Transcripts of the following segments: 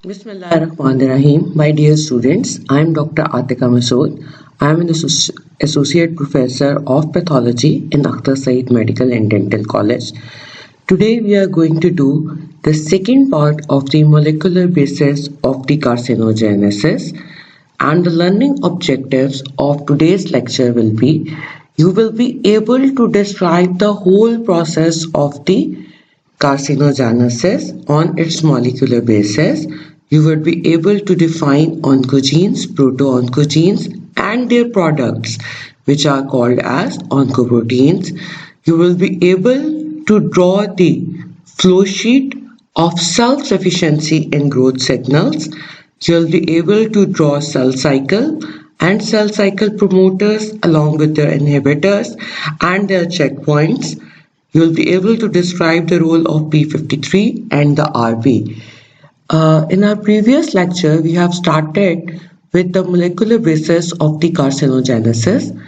Bismillahirrahmanirrahim. My dear students, I am Dr. Atika Masood. I am an Associate Professor of Pathology in Akhtar Said Medical and Dental College. Today we are going to do the second part of the molecular basis of the carcinogenesis, and the learning objectives of today's lecture will be you will be able to describe the whole process of the carcinogenesis on its molecular basis. You would be able to define oncogenes, proto-oncogenes and their products, which are called as oncoproteins. You will be able to draw the flow sheet of self-sufficiency in growth signals. You'll be able to draw cell cycle and cell cycle promoters along with their inhibitors and their checkpoints. You'll be able to describe the role of P53 and the RB. In our previous lecture, we have started with the molecular basis of the carcinogenesis.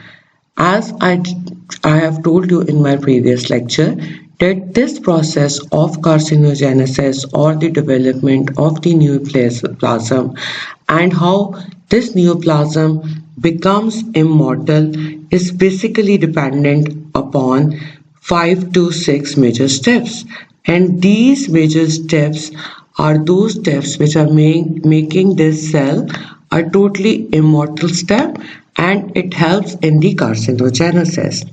As I have told you in my previous lecture, that this process of carcinogenesis or the development of the neoplasm and how this neoplasm becomes immortal is basically dependent upon 5 to 6 major steps, and these major steps are those steps which are making this cell a totally immortal step, and it helps in the carcinogenesis.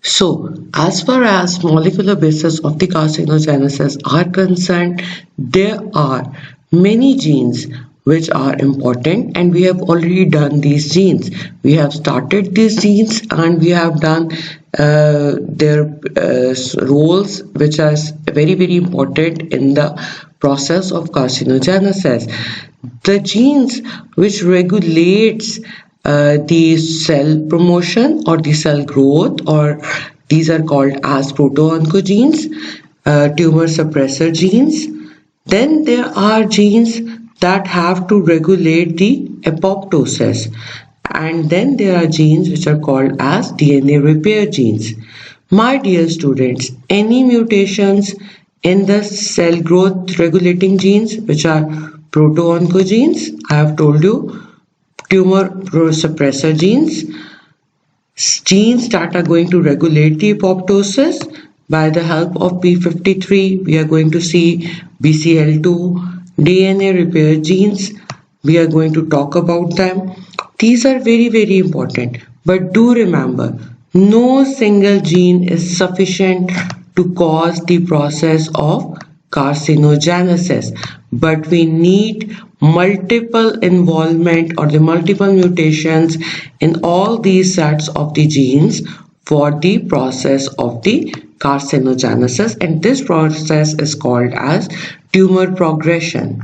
So, as far as molecular basis of the carcinogenesis are concerned, there are many genes which are important, and we have already done these genes. We have started these genes and we have done their roles, which are very important in the process of carcinogenesis. The genes which regulates the cell promotion or the cell growth, or these are called as proto-oncogenes, tumor suppressor genes. Then there are genes that have to regulate the apoptosis, and then there are genes which are called as DNA repair genes. My dear students, any mutations in the cell growth regulating genes, which are proto-oncogenes, I have told you, tumor suppressor genes, genes that are going to regulate the apoptosis by the help of P53, we are going to see BCL2, DNA repair genes, we are going to talk about them. These are very important, but do remember, no single gene is sufficient to cause the process of carcinogenesis, but we need multiple involvement or the multiple mutations in all these sets of the genes for the process of the carcinogenesis, and this process is called as tumor progression.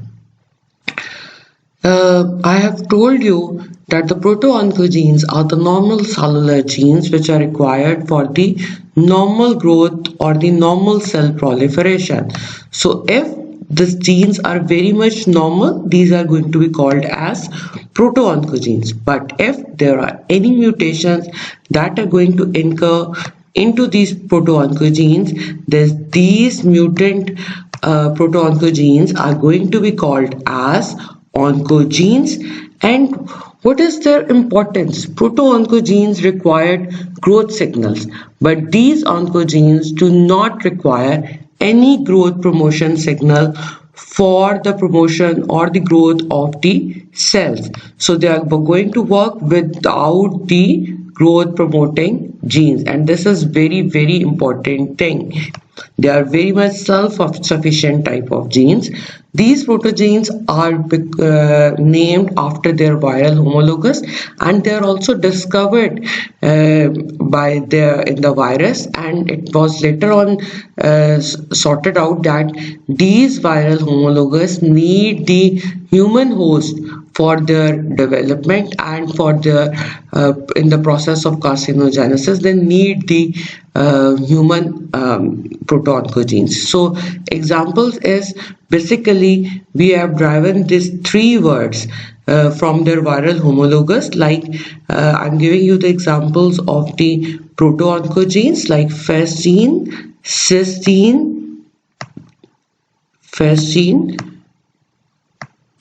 I have told you that the proto-oncogenes are the normal cellular genes which are required for the normal growth or the normal cell proliferation. So if these genes are very much normal, these are going to be called as proto-oncogenes. But if there are any mutations that are going to incur into these proto-oncogenes, these mutant proto-oncogenes are going to be called as oncogenes. And what is their importance? Proto-oncogenes require growth signals, but these oncogenes do not require any growth promotion signal for the promotion or the growth of the cells. So they are going to work without the growth promoting genes, and this is very important thing. They are very much self-sufficient type of genes. These protogenes are named after their viral homologous, and they are also discovered in the virus, and it was later on sorted out that these viral homologous need the human host for their development, and for the in the process of carcinogenesis they need the human proto-oncogenes. So examples is basically we have driven these 3 words from their viral homologous, like I'm giving you the examples of the proto-oncogenes like Fez gene, Cis gene,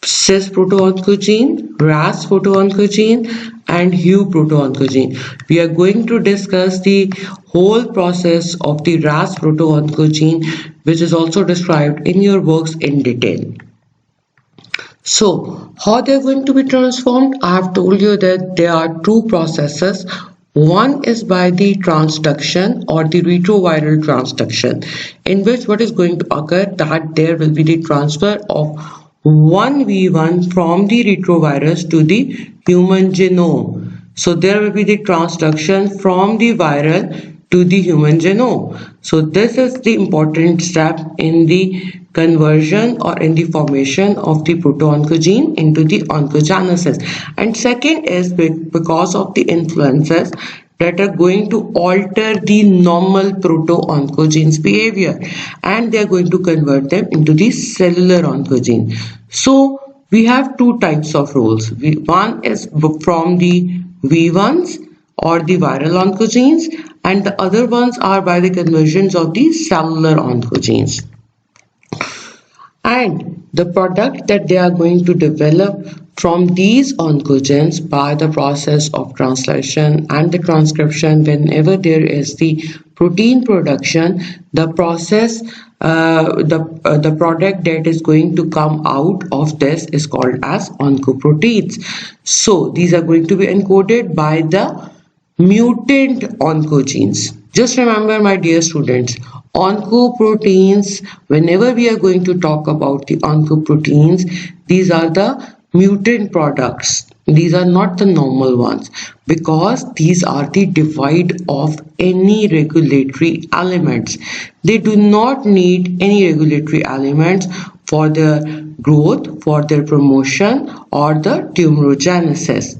cis proto-oncogene, RAS proto-oncogene, and Hu proto-oncogene. We are going to discuss the whole process of the RAS proto-oncogene, which is also described in your works in detail. So, how they are going to be transformed? I have told you that there are two processes. One is by the transduction or the retroviral transduction, in which what is going to occur, that there will be the transfer of one V1 from the retrovirus to the human genome. So there will be the transduction from the viral to the human genome. So this is the important step in the conversion or in the formation of the proto-oncogene into the oncogenesis. And second is because of the influences that are going to alter the normal proto-oncogenes behavior, and they are going to convert them into the cellular oncogene. So we have two types of roles. One is from the V1s or the viral oncogenes, and the other ones are by the conversions of the cellular oncogenes. And the product that they are going to develop from these oncogenes by the process of translation and the transcription, whenever there is the protein production, the process, the product that is going to come out of this is called as oncoproteins. So these are going to be encoded by the mutant oncogenes. Just remember, my dear students, oncoproteins, whenever we are going to talk about the oncoproteins, these are the mutant products. These are not the normal ones, because these are the divide of any regulatory elements. They do not need any regulatory elements for their growth, for their promotion, or the tumorigenesis.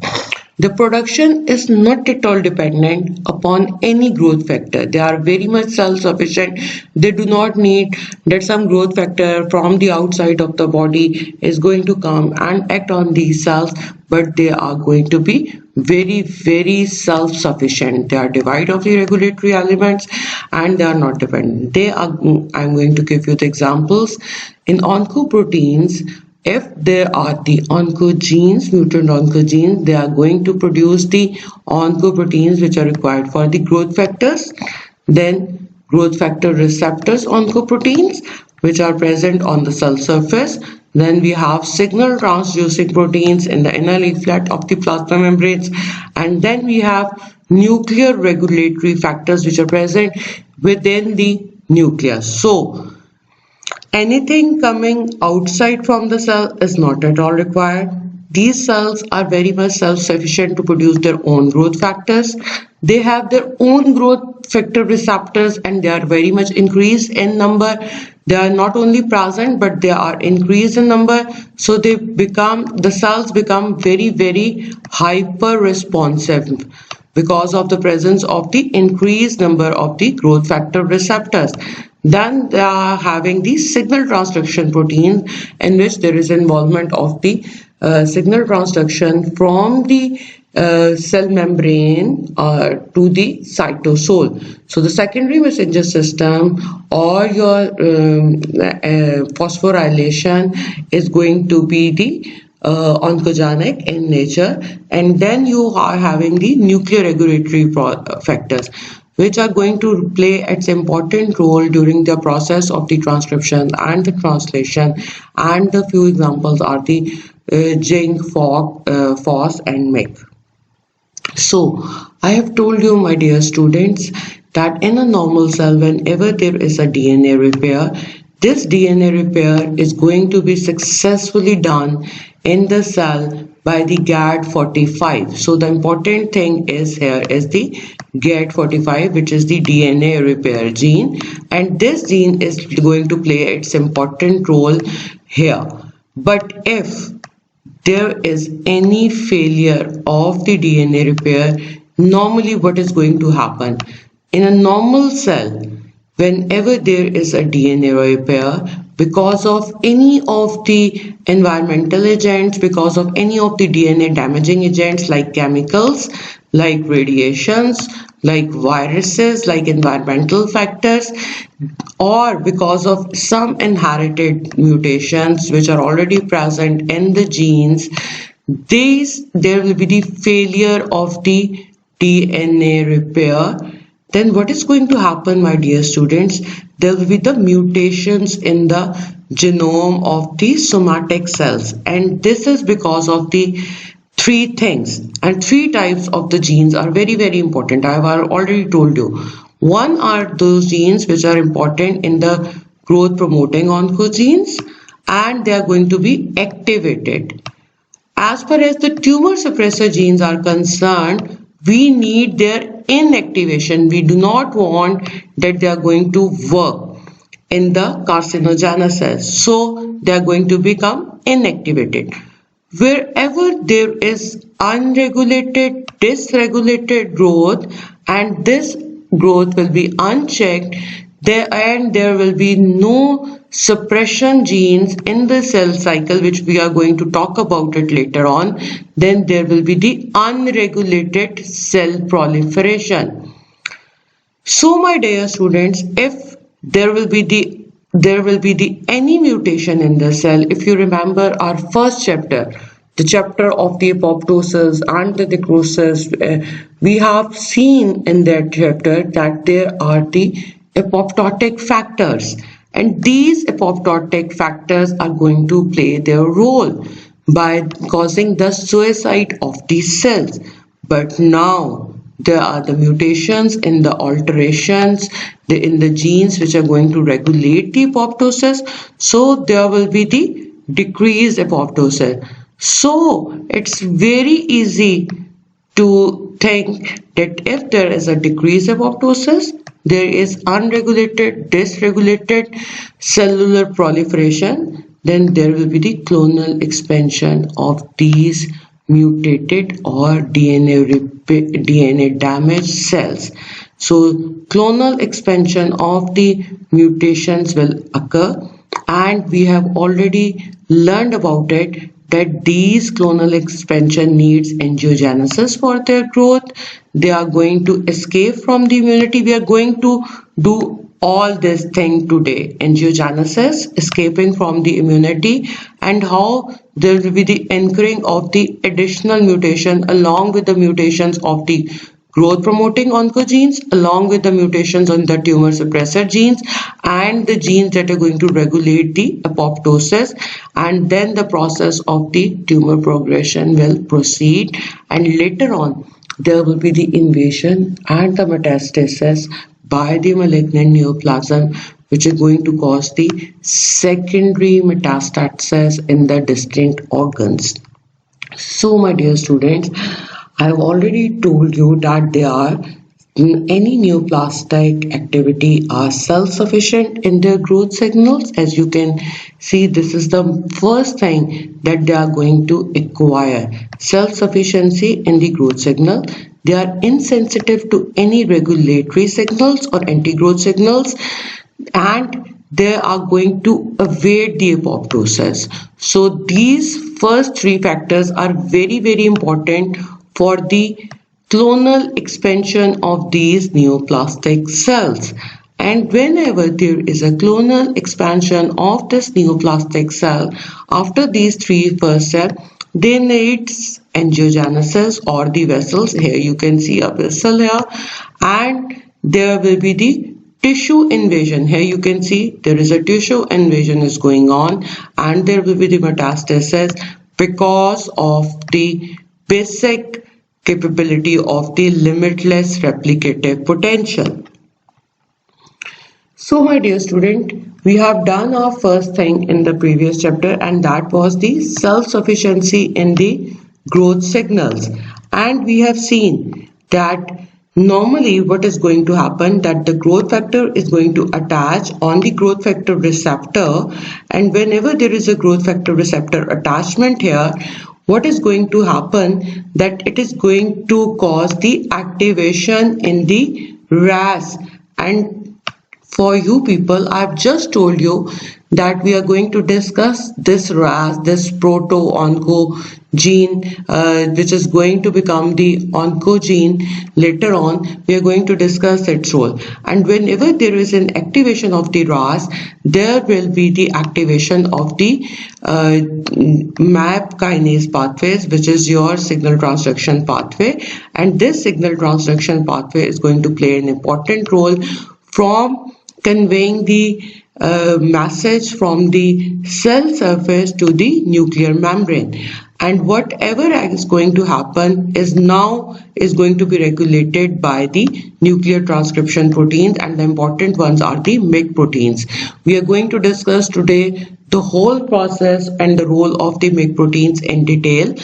The production is not at all dependent upon any growth factor. They are very much self-sufficient. They do not need that some growth factor from the outside of the body is going to come and act on these cells, but they are going to be very self-sufficient. They are devoid of the regulatory elements and they are not dependent. I'm going to give you the examples. In oncoproteins, if there are the oncogenes, mutant oncogenes, they are going to produce the oncoproteins which are required for the growth factors. Then growth factor receptors oncoproteins, which are present on the cell surface. Then we have signal transducing proteins in the inner leaflet of the plasma membranes. And then we have nuclear regulatory factors which are present within the nucleus. So anything coming outside from the cell is not at all required. These cells are very much self-sufficient to produce their own growth factors. They have their own growth factor receptors and they are very much increased in number. They are not only present but they are increased in number. So the cells become very hyper responsive because of the presence of the increased number of the growth factor receptors. Then they are having the signal transduction protein, in which there is involvement of the signal transduction from the cell membrane to the cytosol. So the secondary messenger system or your phosphorylation is going to be the oncogenic in nature, and then you are having the nuclear regulatory factors, which are going to play its important role during the process of the transcription and the translation. And the few examples are the zinc, phos, and Mec. So I have told you, my dear students, that in a normal cell, whenever there is a DNA repair, this DNA repair is going to be successfully done in the cell by the GAD45. So the important thing is here is the GAD45, which is the DNA repair gene, and this gene is going to play its important role here. But if there is any failure of the DNA repair, normally what is going to happen? In a normal cell, whenever there is a DNA repair, because of any of the environmental agents, because of any of the DNA damaging agents like chemicals, like radiations, like viruses, like environmental factors, or because of some inherited mutations which are already present in the genes, there will be the failure of the DNA repair. Then what is going to happen, my dear students? There will be the mutations in the genome of the somatic cells, and this is because of the three things, and three types of the genes are very important. I have already told you. One are those genes which are important in the growth promoting oncogenes, and they are going to be activated. As far as the tumor suppressor genes are concerned, we need their inactivation. We do not want that they are going to work in the carcinogenesis, so they are going to become inactivated. Wherever there is unregulated, dysregulated growth, and this growth will be unchecked, there will be no suppression genes in the cell cycle, which we are going to talk about it later on, then there will be the unregulated cell proliferation. So my dear students, if there will be the any mutation in the cell, if you remember our first chapter, the chapter of the apoptosis and the necrosis, we have seen in that chapter that there are the apoptotic factors, and these apoptotic factors are going to play their role by causing the suicide of these cells. But now there are the mutations in the alterations in the genes which are going to regulate the apoptosis, so there will be the decreased apoptosis. So it's very easy to think that if there is a decreased apoptosis, there is unregulated, dysregulated cellular proliferation, then there will be the clonal expansion of these mutated or DNA damaged cells. So clonal expansion of the mutations will occur, and we have already learned about it that these clonal expansion needs angiogenesis for their growth. They are going to escape from the immunity. We are going to do all this thing today: angiogenesis, escaping from the immunity, and how there will be the anchoring of the additional mutation along with the mutations of the growth promoting oncogenes, along with the mutations on the tumor suppressor genes and the genes that are going to regulate the apoptosis, and then the process of the tumor progression will proceed, and later on there will be the invasion and the metastasis by the malignant neoplasm, which is going to cause the secondary metastasis in the distinct organs. So my dear students, I have already told you that there are any neoplastic activity are self-sufficient in their growth signals. As you can see, this is the first thing that they are going to acquire: self-sufficiency in the growth signal. They are insensitive to any regulatory signals or anti-growth signals, and they are going to evade the apoptosis. So these first three factors are very important for the clonal expansion of these neoplastic cells. And whenever there is a clonal expansion of this neoplastic cell, after these three first steps, they need angiogenesis or the vessels. Here you can see a vessel here, and there will be the tissue invasion. Here you can see there is a tissue invasion is going on, and there will be the metastasis because of the basic capability of the limitless replicative potential. So my dear student, we have done our first thing in the previous chapter, and that was the self-sufficiency in the growth signals. And we have seen that normally what is going to happen, that the growth factor is going to attach on the growth factor receptor, and whenever there is a growth factor receptor attachment here, what is going to happen, that it is going to cause the activation in the RAS, and for you people, I've just told you that we are going to discuss this RAS, this proto-oncogene, which is going to become the oncogene later on. We are going to discuss its role. And whenever there is an activation of the RAS, there will be the activation of the MAP kinase pathways, which is your signal transduction pathway. And this signal transduction pathway is going to play an important role from conveying the message from the cell surface to the nuclear membrane, and whatever is going to happen is going to be regulated by the nuclear transcription proteins, and the important ones are the MYC proteins. We are going to discuss today the whole process and the role of the MYC proteins in detail.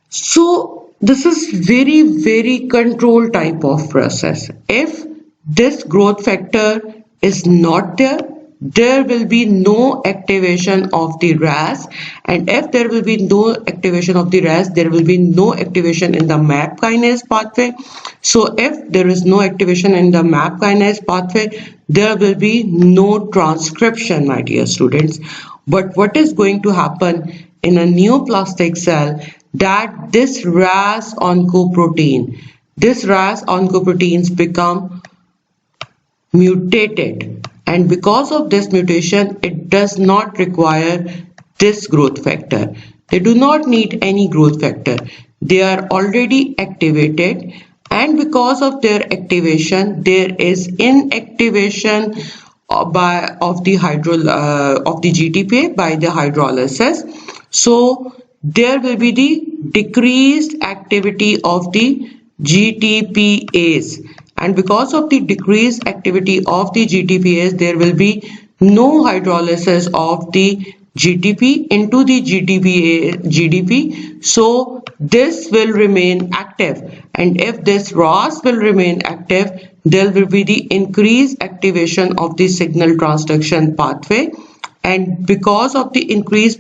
So this is very controlled type of process. If this growth factor is not there, there will be no activation of the RAS, and if there will be no activation of the RAS, there will be no activation in the MAP kinase pathway. So if there is no activation in the MAP kinase pathway, there will be no transcription, my dear students. But what is going to happen in a neoplastic cell, that this RAS oncoproteins become mutated, and because of this mutation, it does not require this growth factor. They do not need any growth factor. They are already activated, and because of their activation, there is inactivation of the GTPase by the hydrolysis. So there will be the decreased activity of the GTPase, and because of the decreased activity of the GTPase, there will be no hydrolysis of the GTP into the GDP. So this will remain active, and if this RAS will remain active, there will be the increased activation of the signal transduction pathway, and because of the increased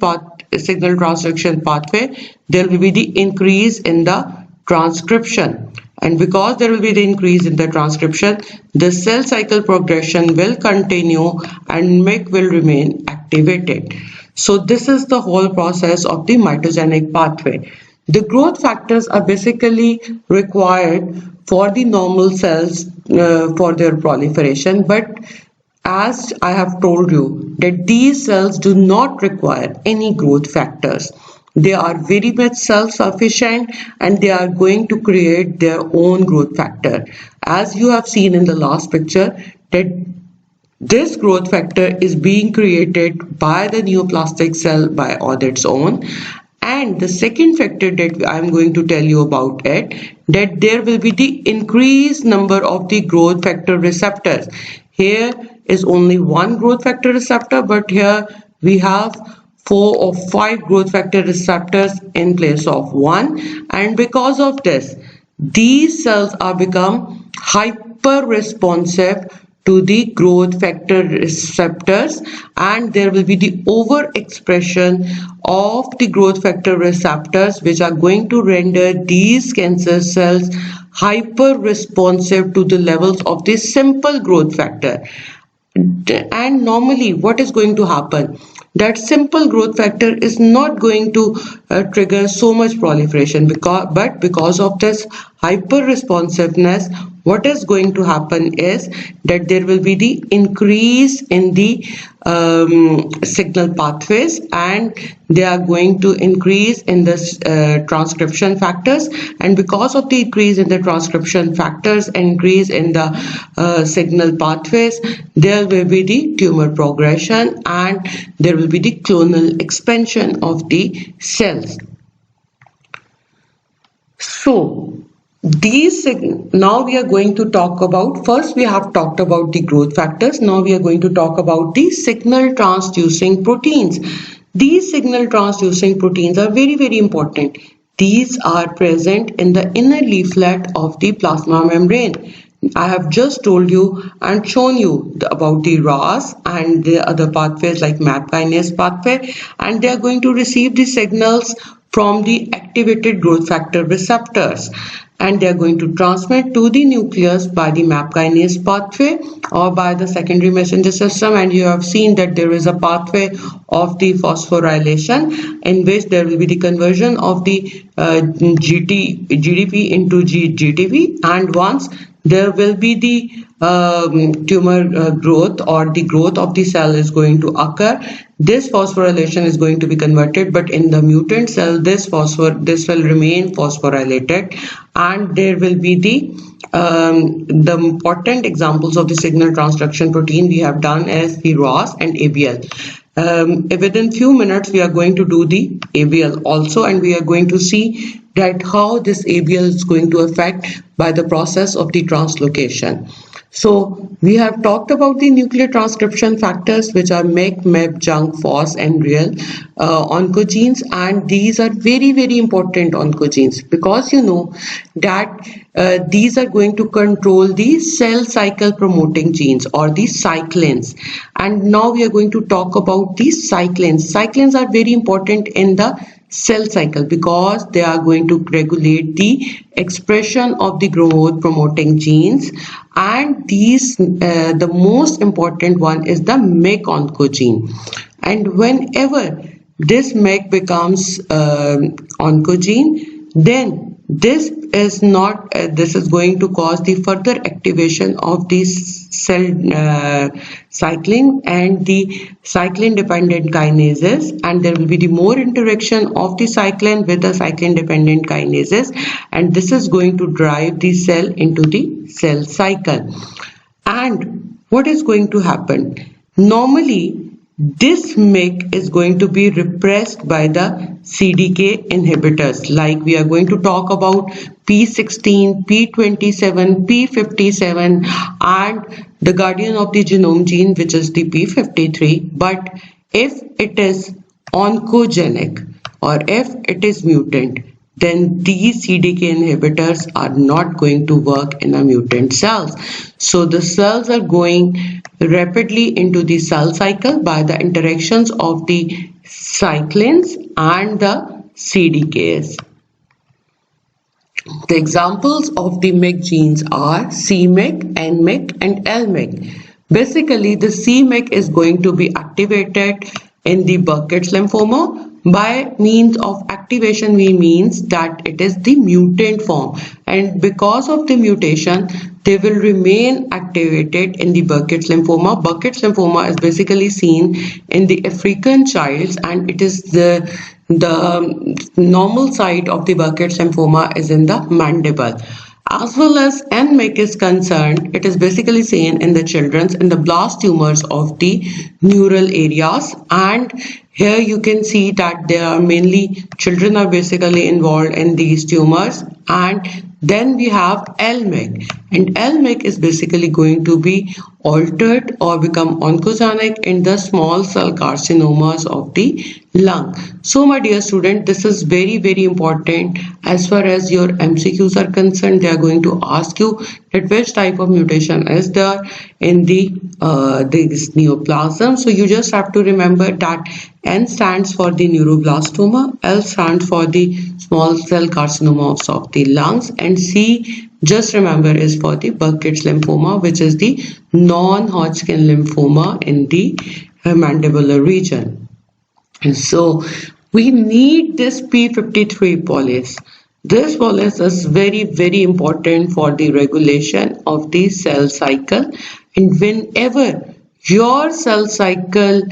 signal transduction pathway, there will be the increase in the transcription. And because there will be the increase in the transcription, the cell cycle progression will continue and MYC will remain activated. So this is the whole process of the mitogenic pathway. The growth factors are basically required for the normal cells for their proliferation, but as I have told you that these cells do not require any growth factors. They are very much self-sufficient, and they are going to create their own growth factor. As you have seen in the last picture, that this growth factor is being created by the neoplastic cell on its own. And the second factor that I am going to tell you about it, that there will be the increased number of the growth factor receptors. Here is only one growth factor receptor, but here we have 4 or 5 growth factor receptors in place of 1, and because of this, these cells are become hyper responsive to the growth factor receptors, and there will be the overexpression of the growth factor receptors, which are going to render these cancer cells hyper responsive to the levels of the simple growth factor. And normally what is going to happen, that simple growth factor is not going to trigger so much proliferation, but because of this hyper responsiveness, what is going to happen is that there will be the increase in the signal pathways, and they are going to increase in the transcription factors, and because of the increase in the transcription factors and increase in the signal pathways, there will be the tumor progression, and there will be the clonal expansion of the cells. So now we are going to talk about, first we have talked about the growth factors. Now we are going to talk about the signal transducing proteins. These signal transducing proteins are very important. These are present in the inner leaflet of the plasma membrane. I have just told you and shown you about the RAS and the other pathways like MAP kinase pathway, and they are going to receive the signals from the activated growth factor receptors, and they are going to transmit to the nucleus by the MAP kinase pathway or by the secondary messenger system. And you have seen that there is a pathway of the phosphorylation in which there will be the conversion of the GDP into GTP, and once there will be the tumor growth, or the growth of the cell is going to occur, this phosphorylation is going to be converted, but in the mutant cell this will remain phosphorylated, and there will be the important examples of the signal transduction protein we have done as the ROS and ABL. Within few minutes we are going to do the ABL also, and we are going to see that how this ABL is going to affect by the process of the translocation. So we have talked about the nuclear transcription factors, which are MEK, MEP, JNK, FOS and REAL oncogenes, and these are very, very important oncogenes, because you know that these are going to control the cell cycle promoting genes, or the cyclins. And now we are going to talk about these cyclins. Cyclins are very important in the cell cycle because they are going to regulate the expression of the growth promoting genes, and these the most important one is the MEK oncogene. And whenever this MEK becomes oncogene, then this is going to cause the further activation of these cell cycling and the cyclin dependent kinases, and there will be the more interaction of the cyclin with the cyclin dependent kinases, and this is going to drive the cell into the cell cycle. And what is going to happen? Normally this MEK is going to be repressed by the CDK inhibitors, like we are going to talk about P16, P27, P57 and the guardian of the genome gene, which is the P53. But if it is oncogenic or if it is mutant, then these CDK inhibitors are not going to work in a mutant cells. So the cells are going rapidly into the cell cycle by the interactions of the cyclins and the CDKs. The examples of the MEK genes are cMEK, nMEK and lMEK. Basically, the cMEK is going to be activated in the Burkitt's lymphoma. By means of activation, we means that it is the mutant form, and because of the mutation they will remain activated in the Burkitt's lymphoma. Burkitt's lymphoma is basically seen in the African childs, and it is the normal site of the Burkitt's lymphoma is in the mandible. As well as nMEK is concerned, it is basically seen in the children's in the blast tumors of the neural areas, and here you can see that there are mainly children are basically involved in these tumors. And then we have lMEK, and lMEK is basically going to be altered or become oncogenic in the small cell carcinomas of the lung. So my dear student, this is very, very important as far as your MCQs are concerned. They are going to ask you that which type of mutation is there in this neoplasm. So you just have to remember that N stands for the neuroblastoma, L stands for the small cell carcinomas of the lungs, and C, just remember, is for the Burkitt's lymphoma, which is the non-Hodgkin lymphoma in the mandibular region. So we need this P53 polis. This polis is very, very important for the regulation of the cell cycle, and whenever your cell cycle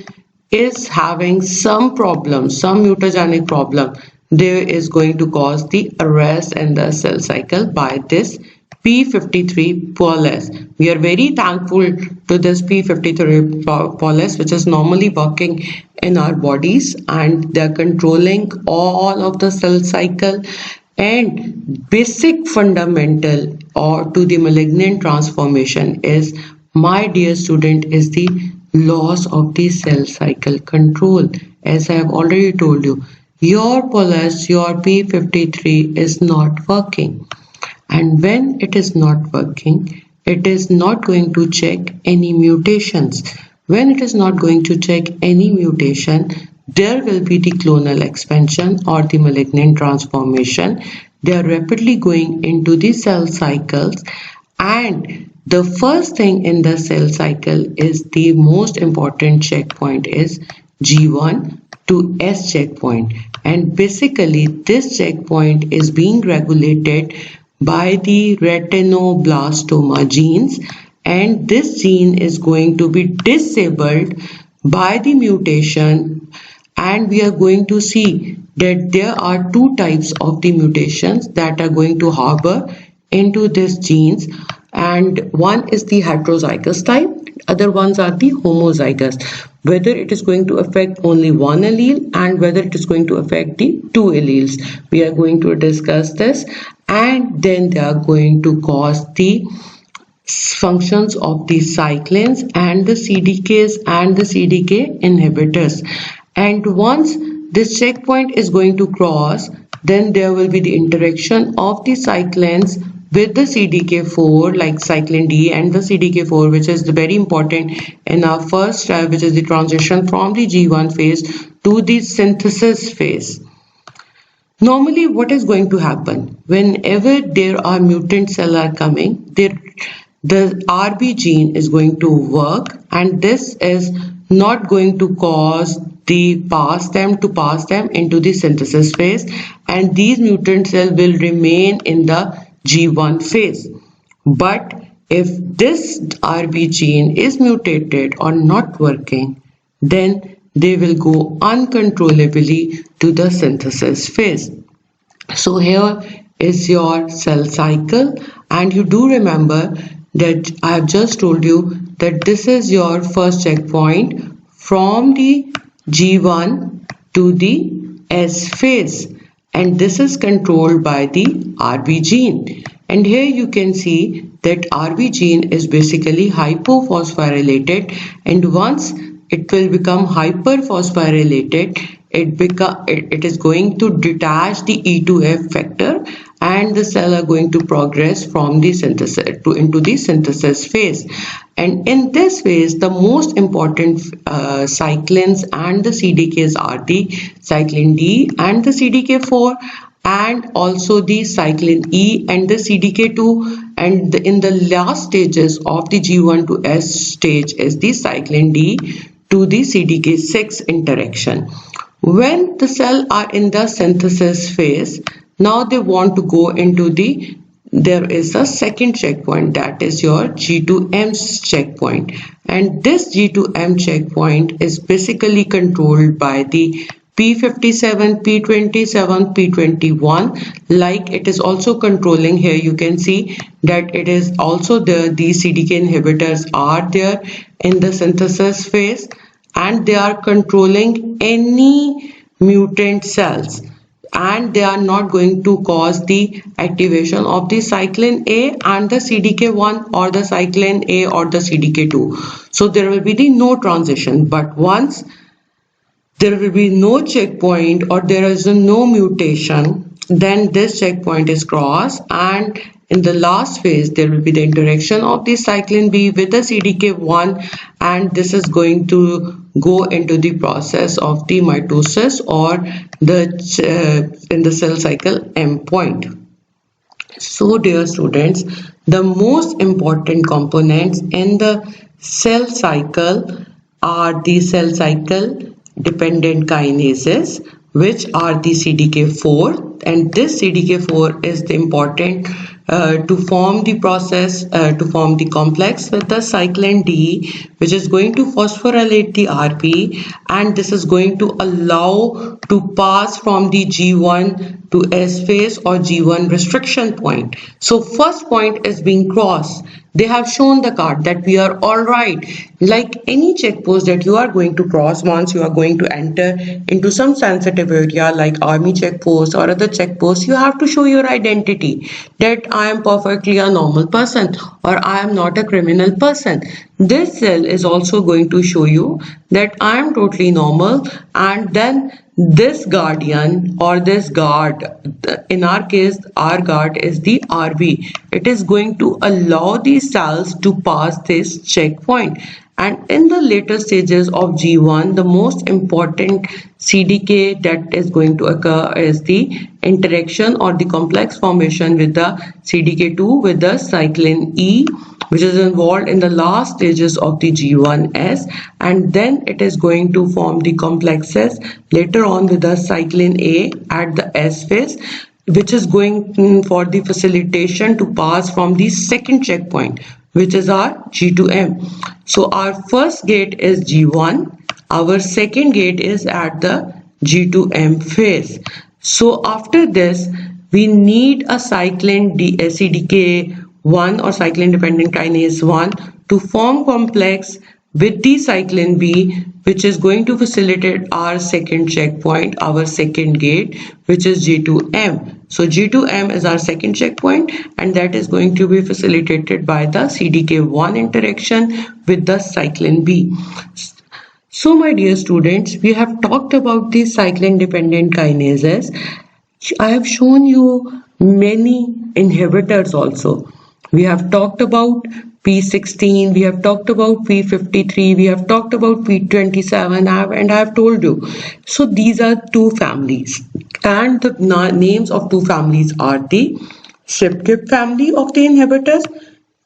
is having some problem, some mutagenic problem, there is going to cause the arrest in the cell cycle by this P53 polis. We are very thankful to this P53 polis, which is normally working in our bodies, and they are controlling all of the cell cycle. And basic fundamental or to the malignant transformation is, my dear student, is the loss of the cell cycle control. As I have already told you, your polis, your P53 is not working, and when it is not working, it is not going to check any mutations. When it is not going to check any mutation, there will be the clonal expansion or the malignant transformation. They are rapidly going into the cell cycles, and the first thing in the cell cycle is the most important checkpoint is G1 to S checkpoint, and basically this checkpoint is being regulated by the retinoblastoma genes, and this gene is going to be disabled by the mutation, and we are going to see that there are two types of the mutations that are going to harbor into these genes, and one is the heterozygous type, other ones are the homozygous, whether it is going to affect only one allele and whether it is going to affect the two alleles. We are going to discuss this, and then they are going to cause the functions of the cyclins and the CDKs and the CDK inhibitors. And once this checkpoint is going to cross, then there will be the interaction of the cyclins with the CDK4 like cyclin D and the CDK4, which is very important in our first step, which is the transition from the G1 phase to the synthesis phase. Normally what is going to happen whenever there are mutant cells are coming, the RB gene is going to work, and this is not going to cause the pass them into the synthesis phase, and these mutant cells will remain in the G1 phase. But if this RB gene is mutated or not working, then they will go uncontrollably to the synthesis phase. So here is your cell cycle, and you do remember that I have just told you that this is your first checkpoint from the G1 to the S phase, and this is controlled by the RB gene. And here you can see that RB gene is basically hypophosphorylated, and once it will become hyperphosphorylated, it is going to detach the E2F factor, and the cell are going to progress from the synthesis into the synthesis phase. And in this phase, the most important cyclins and the CDKs are the cyclin D and the CDK4, and also the cyclin E and the CDK2, and in the last stages of the G1 to S stage is the cyclin D to the CDK6 interaction. When the cell are in the synthesis phase, now they want to go into there is a second checkpoint, that is your G2M checkpoint, and this G2M checkpoint is basically controlled by the P57, P27, P21, like it is also controlling. Here you can see that it is also there, these CDK inhibitors are there in the synthesis phase, and they are controlling any mutant cells, and they are not going to cause the activation of the cyclin A and the CDK1 or the cyclin A or the CDK2. So there will be no transition, but once there will be no checkpoint or there is no mutation, then this checkpoint is crossed, and in the last phase there will be the interaction of the cyclin B with the CDK1, and this is going to go into the process of the mitosis or in the cell cycle M point. So dear students, the most important components in the cell cycle are the cell cycle dependent kinases, which are the CDK4, and this CDK4 is the important to form the process, to form the complex with the cyclin D, which is going to phosphorylate the RP, and this is going to allow to pass from the G1 to S phase or G1 restriction point. So first point is being crossed. They have shown the card that we are all right. Like any checkpost that you are going to cross, once you are going to enter into some sensitive area like army checkpost or other checkpost, you have to show your identity that I am perfectly a normal person or I am not a criminal person. This cell is also going to show you that I am totally normal, and then this guardian or this guard, in our case our guard is the RB, it is going to allow these cells to pass this checkpoint. And in the later stages of G1, the most important CDK that is going to occur is the interaction or the complex formation with the CDK2 with the cyclin E, which is involved in the last stages of the G1S, and then it is going to form the complexes later on with the cyclin A at the S phase, which is going for the facilitation to pass from the second checkpoint, which is our G2M. So our first gate is G1, our second gate is at the G2M phase. So after this, we need a cyclin CDK1 or cyclin dependent kinase 1 to form complex with the cyclin B, which is going to facilitate our second checkpoint, our second gate, which is G2M. So G2M is our second checkpoint, and that is going to be facilitated by the CDK1 interaction with the cyclin B. So my dear students, we have talked about the cyclin dependent kinases. I have shown you many inhibitors also. We have talked about P16, we have talked about P53, we have talked about P27, and I have told you. So these are two families, and the names of two families are the CYP family of the inhibitors.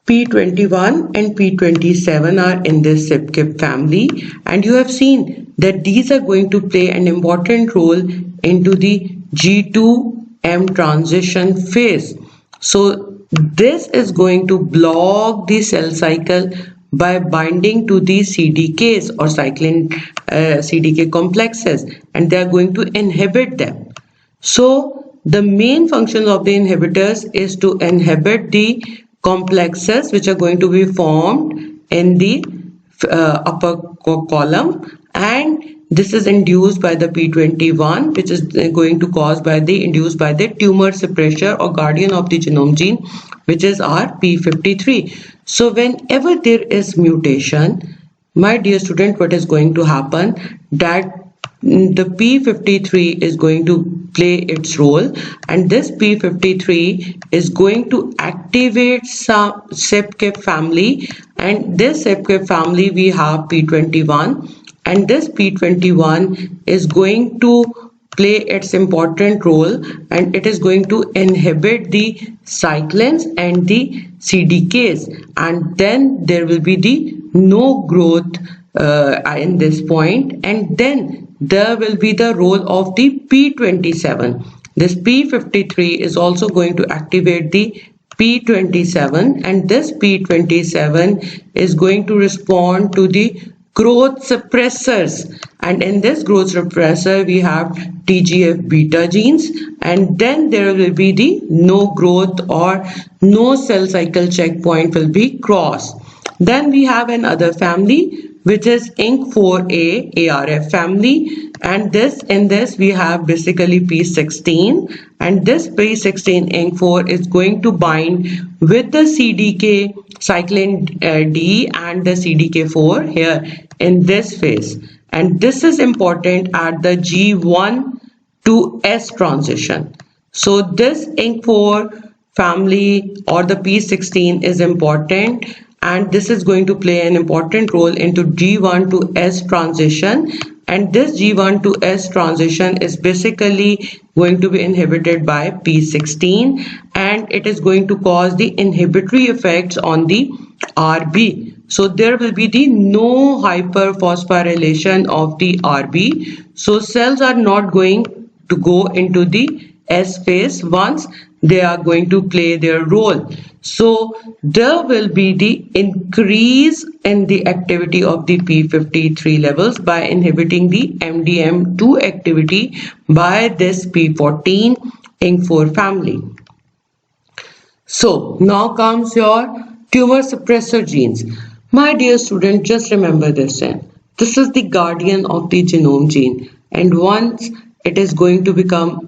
P21 and P27 are in this CYP family, and you have seen that these are going to play an important role into the G2M transition phase. So this is going to block the cell cycle by binding to the CDKs or cyclin CDK complexes, and they are going to inhibit them. So the main function of the inhibitors is to inhibit the complexes which are going to be formed in the upper column, and this is induced by the P21, which is going to cause by the induced by the tumor suppressor or guardian of the genome gene, which is our P53. So whenever there is mutation, my dear student, what is going to happen, that the P53 is going to play its role, and this P53 is going to activate some CYP family, and this CYP family we have P21, and this P21 is going to play its important role, and it is going to inhibit the cyclins and the CDKs, and then there will be the no growth in this point, and then there will be the role of the P27. This P53 is also going to activate the P27, and this P27 is going to respond to the growth suppressors, and in this growth suppressor we have TGF beta genes, and then there will be the no growth or no cell cycle checkpoint will be crossed. Then we have another family which is INK4A ARF family, and in this we have basically P16, and this P16 INK4 is going to bind with the CDK cyclin D and the CDK4 here in this phase, and this is important at the G1 to S transition. So this INK4 family or the P16 is important, and this is going to play an important role into G1 to S transition, and this G1 to S transition is basically going to be inhibited by P16, and it is going to cause the inhibitory effects on the RB. So there will be the no hyperphosphorylation of the RB, so cells are not going to go into the S phase once they are going to play their role. So there will be the increase in the activity of the P53 levels by inhibiting the MDM2 activity by this P14 INK4 family. So now comes your tumor suppressor genes. My dear student, just remember this. This is the guardian of the genome gene, and once it is going to become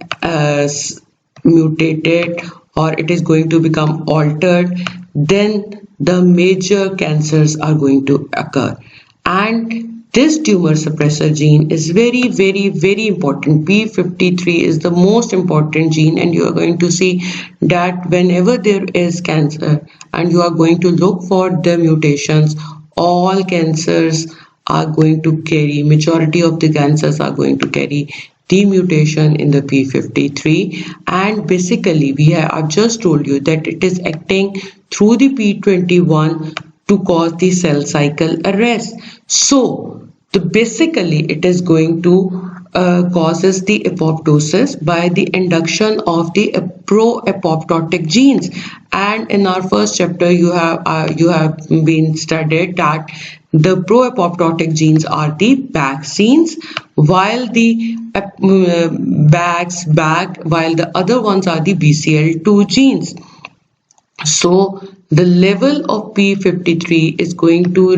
mutated or it is going to become altered, then the major cancers are going to occur. And this tumor suppressor gene is very, very, very important. P53 is the most important gene, and you are going to see that whenever there is cancer and you are going to look for the mutations, all cancers are going to carry, majority of the cancers are going to carry the mutation in the P53, and basically I've just told you that it is acting through the P21 to cause the cell cycle arrest. So basically it is going to causes the apoptosis by the induction of the pro-apoptotic genes. And in our first chapter you have been studied that the pro-apoptotic genes are the BAG genes, while the while the other ones are the BCL2 genes. So the level of P53 is going to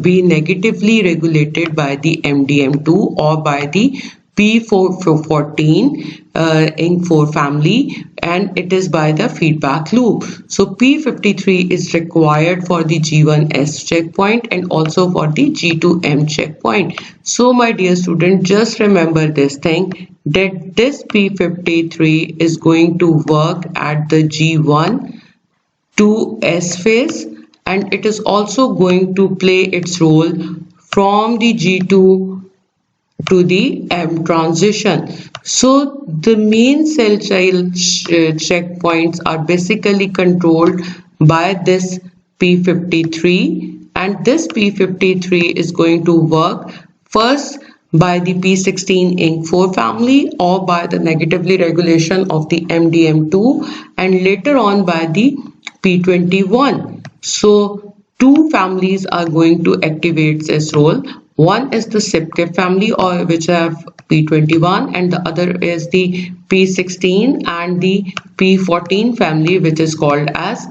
be negatively regulated by the MDM2 or by the P414 INK4 family, and it is by the feedback loop. So P53 is required for the G1S checkpoint and also for the G2M checkpoint. So my dear student, just remember this thing, that this P53 is going to work at the G1 to S phase, and it is also going to play its role from the G2 to the M transition. So the main cell checkpoints are basically controlled by this P53, and this P53 is going to work first by the P16 INK4 family or by the negatively regulation of the MDM2, and later on by the P21. So two families are going to activate this role. One is the CYP family, or which have P21, and the other is the P16 and the P14 family, which is called as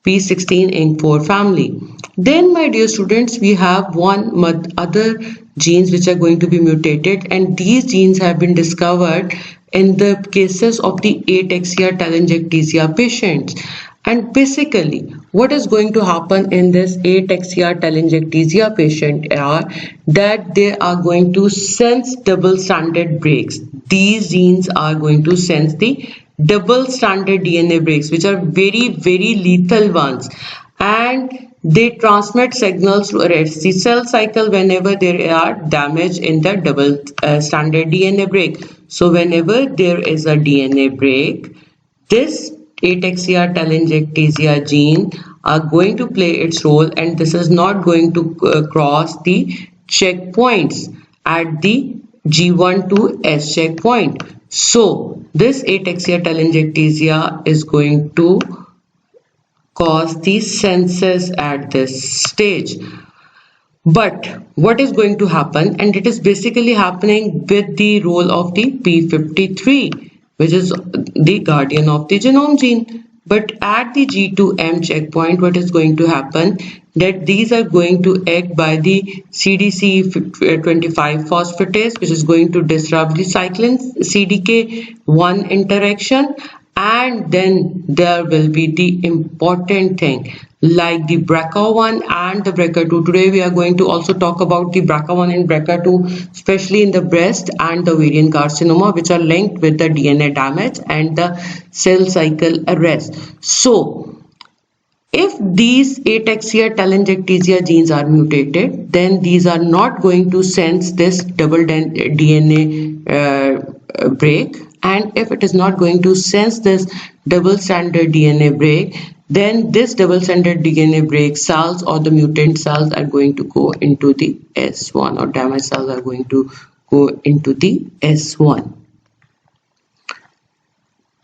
P16 INK4 family. Then my dear students, we have other genes which are going to be mutated, and these genes have been discovered in the cases of the ataxia telangiectasia patients. And basically what is going to happen in this ataxia telangiectasia patient are that they are going to sense double-stranded breaks. These genes are going to sense the double-stranded DNA breaks, which are very, very lethal ones, and they transmit signals to arrest the cell cycle whenever there are damage in the double-stranded DNA break. So whenever there is a DNA break, this ataxia telangiectasia gene are going to play its role, and this is not going to cross the checkpoints at the G1 to S checkpoint. So this ataxia telangiectasia is going to cause the senses at this stage. But what is going to happen, and it is basically happening with the role of the P53, which is the guardian of the genome gene. But at the G2M checkpoint, what is going to happen, that these are going to act by the CDC25 phosphatase, which is going to disrupt the cyclin CDK1 interaction. And then there will be the important thing like the BRCA1 and the BRCA2. Today we are going to also talk about the BRCA1 and BRCA2, especially in the breast and the ovarian carcinoma, which are linked with the DNA damage and the cell cycle arrest. So if these ataxia telangiectasia genes are mutated, then these are not going to sense this double DNA break. And if it is not going to sense this double-stranded DNA break, then this double-stranded DNA break cells or the mutant cells are going to go into the S1, or damaged cells are going to go into the S1.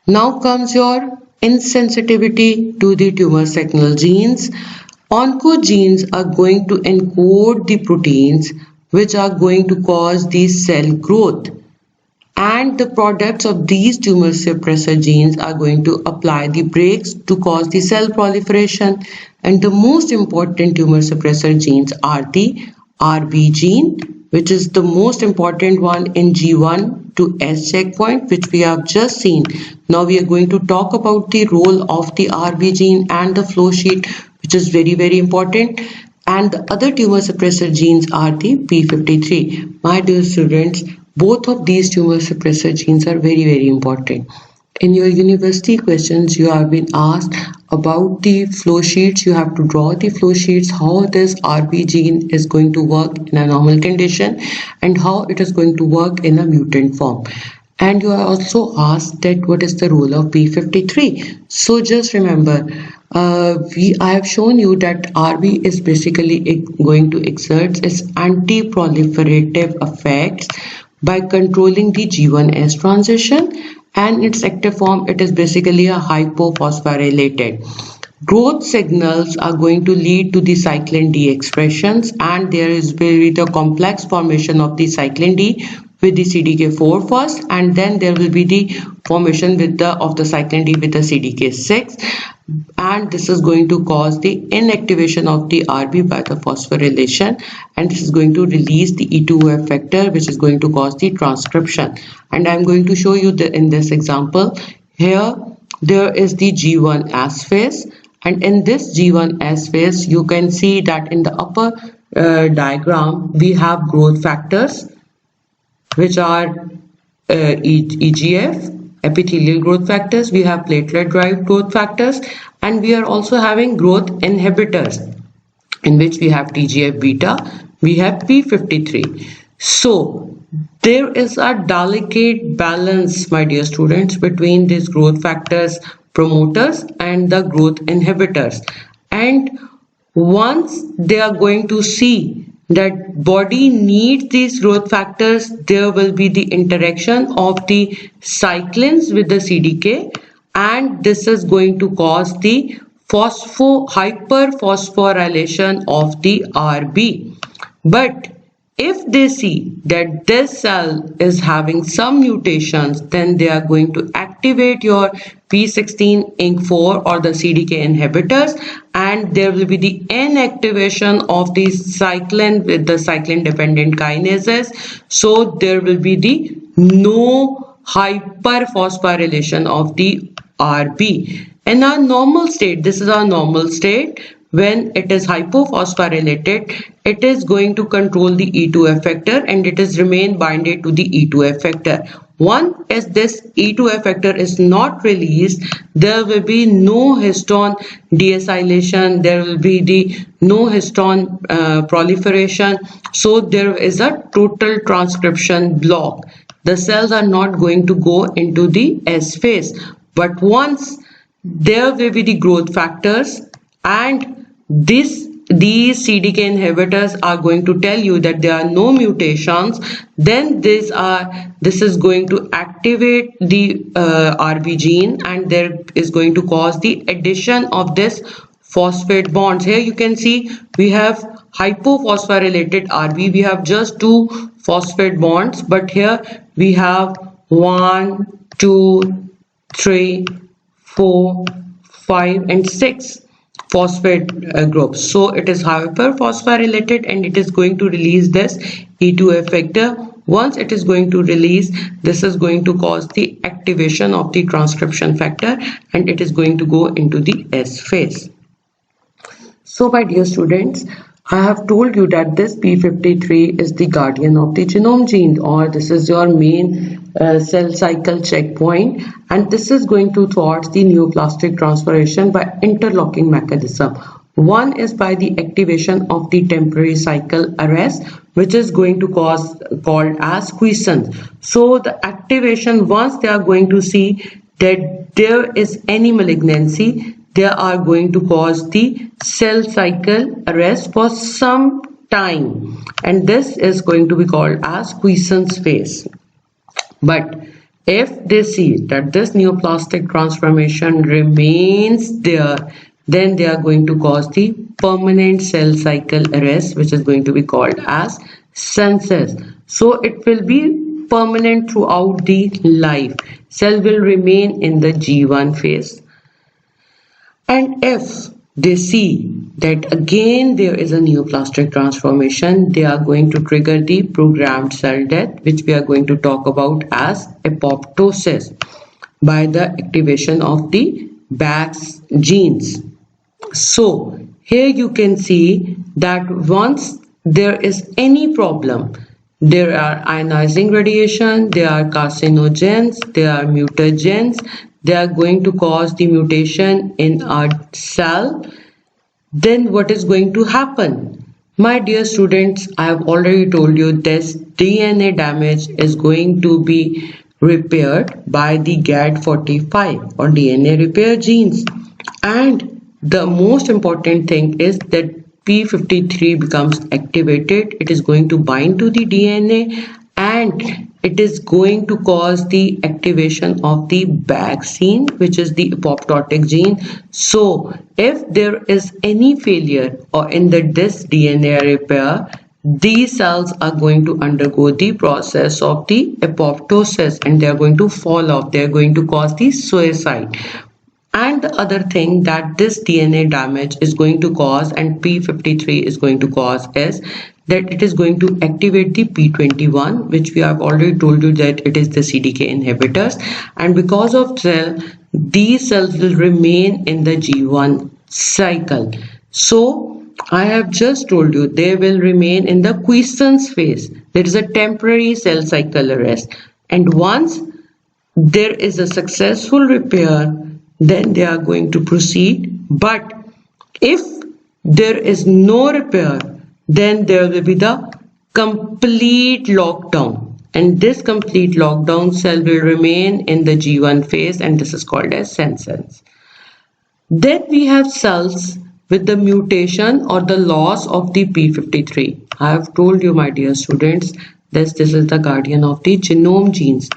Now comes your insensitivity to the tumor signal genes. Oncogenes are going to encode the proteins which are going to cause the cell growth, and the products of these tumor suppressor genes are going to apply the brakes to cause the cell proliferation. And the most important tumor suppressor genes are the RB gene, which is the most important one in G1 to S checkpoint, which we have just seen. Now we are going to talk about the role of the RB gene and the flow sheet, which is very, very important. And the other tumor suppressor genes are the P53. My dear students, both of these tumor suppressor genes are very, very important. In your university questions, you have been asked about the flow sheets. You have to draw the flow sheets, how this RB gene is going to work in a normal condition and how it is going to work in a mutant form. And you are also asked that what is the role of P53. So just remember, I have shown you that RB is basically going to exert its anti-proliferative effects by controlling the G1S transition, and its active form, it is basically a hypophosphorylated. Growth signals are going to lead to the cyclin D expressions, and there is will be the complex formation of the cyclin D with the CDK4 first, and then there will be the formation with the of the cyclin D with the CDK6, and this is going to cause the inactivation of the RB by the phosphorylation, and this is going to release the E2F factor, which is going to cause the transcription. And I'm going to show you in this example. Here there is the G1S phase, and in this G1S phase you can see that in the upper diagram we have growth factors, which are EGF, epithelial growth factors, we have platelet derived growth factors, and we are also having growth inhibitors, in which we have TGF beta, we have P53. So there is a delicate balance, my dear students, between these growth factors promoters and the growth inhibitors, and once they are going to see that body needs these growth factors, there will be the interaction of the cyclins with the CDK, and this is going to cause the hyperphosphorylation of the RB. But if they see that this cell is having some mutations, then they are going to activate your P16-INK4 or the CDK inhibitors, and there will be the inactivation of the cyclin with the cyclin dependent kinases. So there will be the no hyperphosphorylation of the RB. In our normal state, this is our normal state. When it is hypophosphorylated, it is going to control the E2F factor, and it is remain binded to the E2F factor. Once as this E2F factor is not released, there will be no histone deacylation, there will be the no histone proliferation. So there is a total transcription block. The cells are not going to go into the S phase. But once there will be the growth factors, and these CDK inhibitors are going to tell you that there are no mutations, then this is going to activate the RB gene, and there is going to cause the addition of this phosphate bonds. Here you can see we have hypophosphorylated RB, we have just 2 phosphate bonds, but here we have 1, 2, 3, 4, 5 and 6 phosphate groups. So it is hyperphosphorylated, and it is going to release this E2F factor. Once it is going to release, this is going to cause the activation of the transcription factor, and it is going to go into the S phase. So my dear students, I have told you that this P53 is the guardian of the genome gene, or this is your main cell cycle checkpoint, and this is going to thwart the neoplastic transformation by interlocking mechanism. One is by the activation of the temporary cycle arrest, which is going to cause called as quiescence. So the activation, once they are going to see that there is any malignancy, they are going to cause the cell cycle arrest for some time, and this is going to be called as quiescence phase. But if they see that this neoplastic transformation remains there, then they are going to cause the permanent cell cycle arrest, which is going to be called as census. So it will be permanent throughout the life. Cell will remain in the G1 phase. And if they see that again there is a neoplastic transformation, they are going to trigger the programmed cell death, which we are going to talk about as apoptosis, by the activation of the BAX genes. So here you can see that once there is any problem, there are ionizing radiation, there are carcinogens, there are mutagens, they are going to cause the mutation in our cell, then what is going to happen? My dear students, I have already told you this DNA damage is going to be repaired by the GAD45 or DNA repair genes. And the most important thing is that P53 becomes activated. It is going to bind to the DNA and it is going to cause the activation of the vaccine, which is the apoptotic gene. So if there is any failure or in this DNA repair, these cells are going to undergo the process of the apoptosis and they are going to fall off. They are going to cause the suicide. And the other thing that this DNA damage is going to cause and P53 is going to cause is that it is going to activate the P21, which we have already told you that it is the CDK inhibitors. And because of these cells will remain in the G1 cycle. So I have just told you they will remain in the quiescence phase. There is a temporary cell cycle arrest. And once there is a successful repair, then they are going to proceed. But if there is no repair, then there will be the complete lockdown. And this complete lockdown cell will remain in the G1 phase and this is called as senescence. Then we have cells with the mutation or the loss of the P53. I have told you, my dear students, this is the guardian of the genome genes.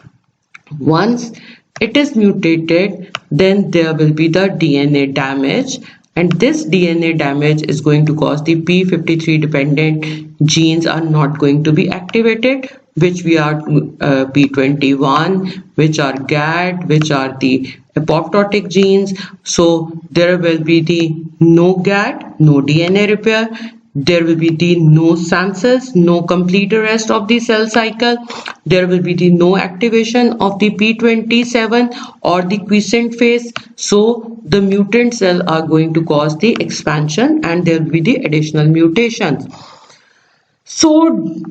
Once it is mutated, then there will be the DNA damage, and this DNA damage is going to cause the P53 dependent genes are not going to be activated, which we are P21, which are GAD, which are the apoptotic genes. So there will be the no GAD, no DNA repair. There will be the no senescence, no complete arrest of the cell cycle. There will be the no activation of the P27 or the quiescent phase. So the mutant cell are going to cause the expansion and there will be the additional mutations. So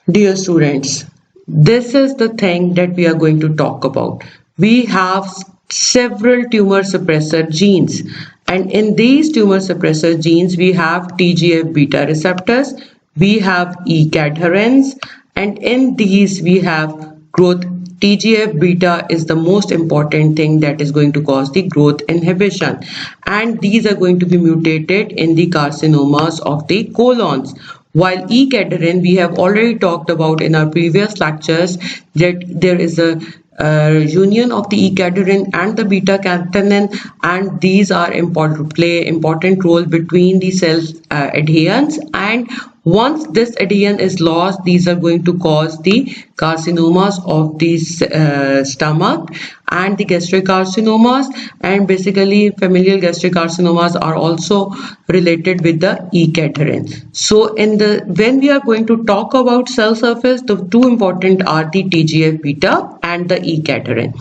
dear students, this is the thing that we are going to talk about. We have several tumor suppressor genes. And in these tumor suppressor genes, we have TGF beta receptors, we have E-cadherins, and in these we have growth. TGF beta is the most important thing that is going to cause the growth inhibition. And these are going to be mutated in the carcinomas of the colons. While E-cadherin, we have already talked about in our previous lectures that there is a union of the E-cadherin and the beta-catenin, and these are play important role between the cell adherence, and once this adhesion is lost, these are going to cause the carcinomas of the stomach and the gastric carcinomas, and basically familial gastric carcinomas are also related with the E-cadherin. So when we are going to talk about cell surface, the two important are the TGF beta and the E-cadherin.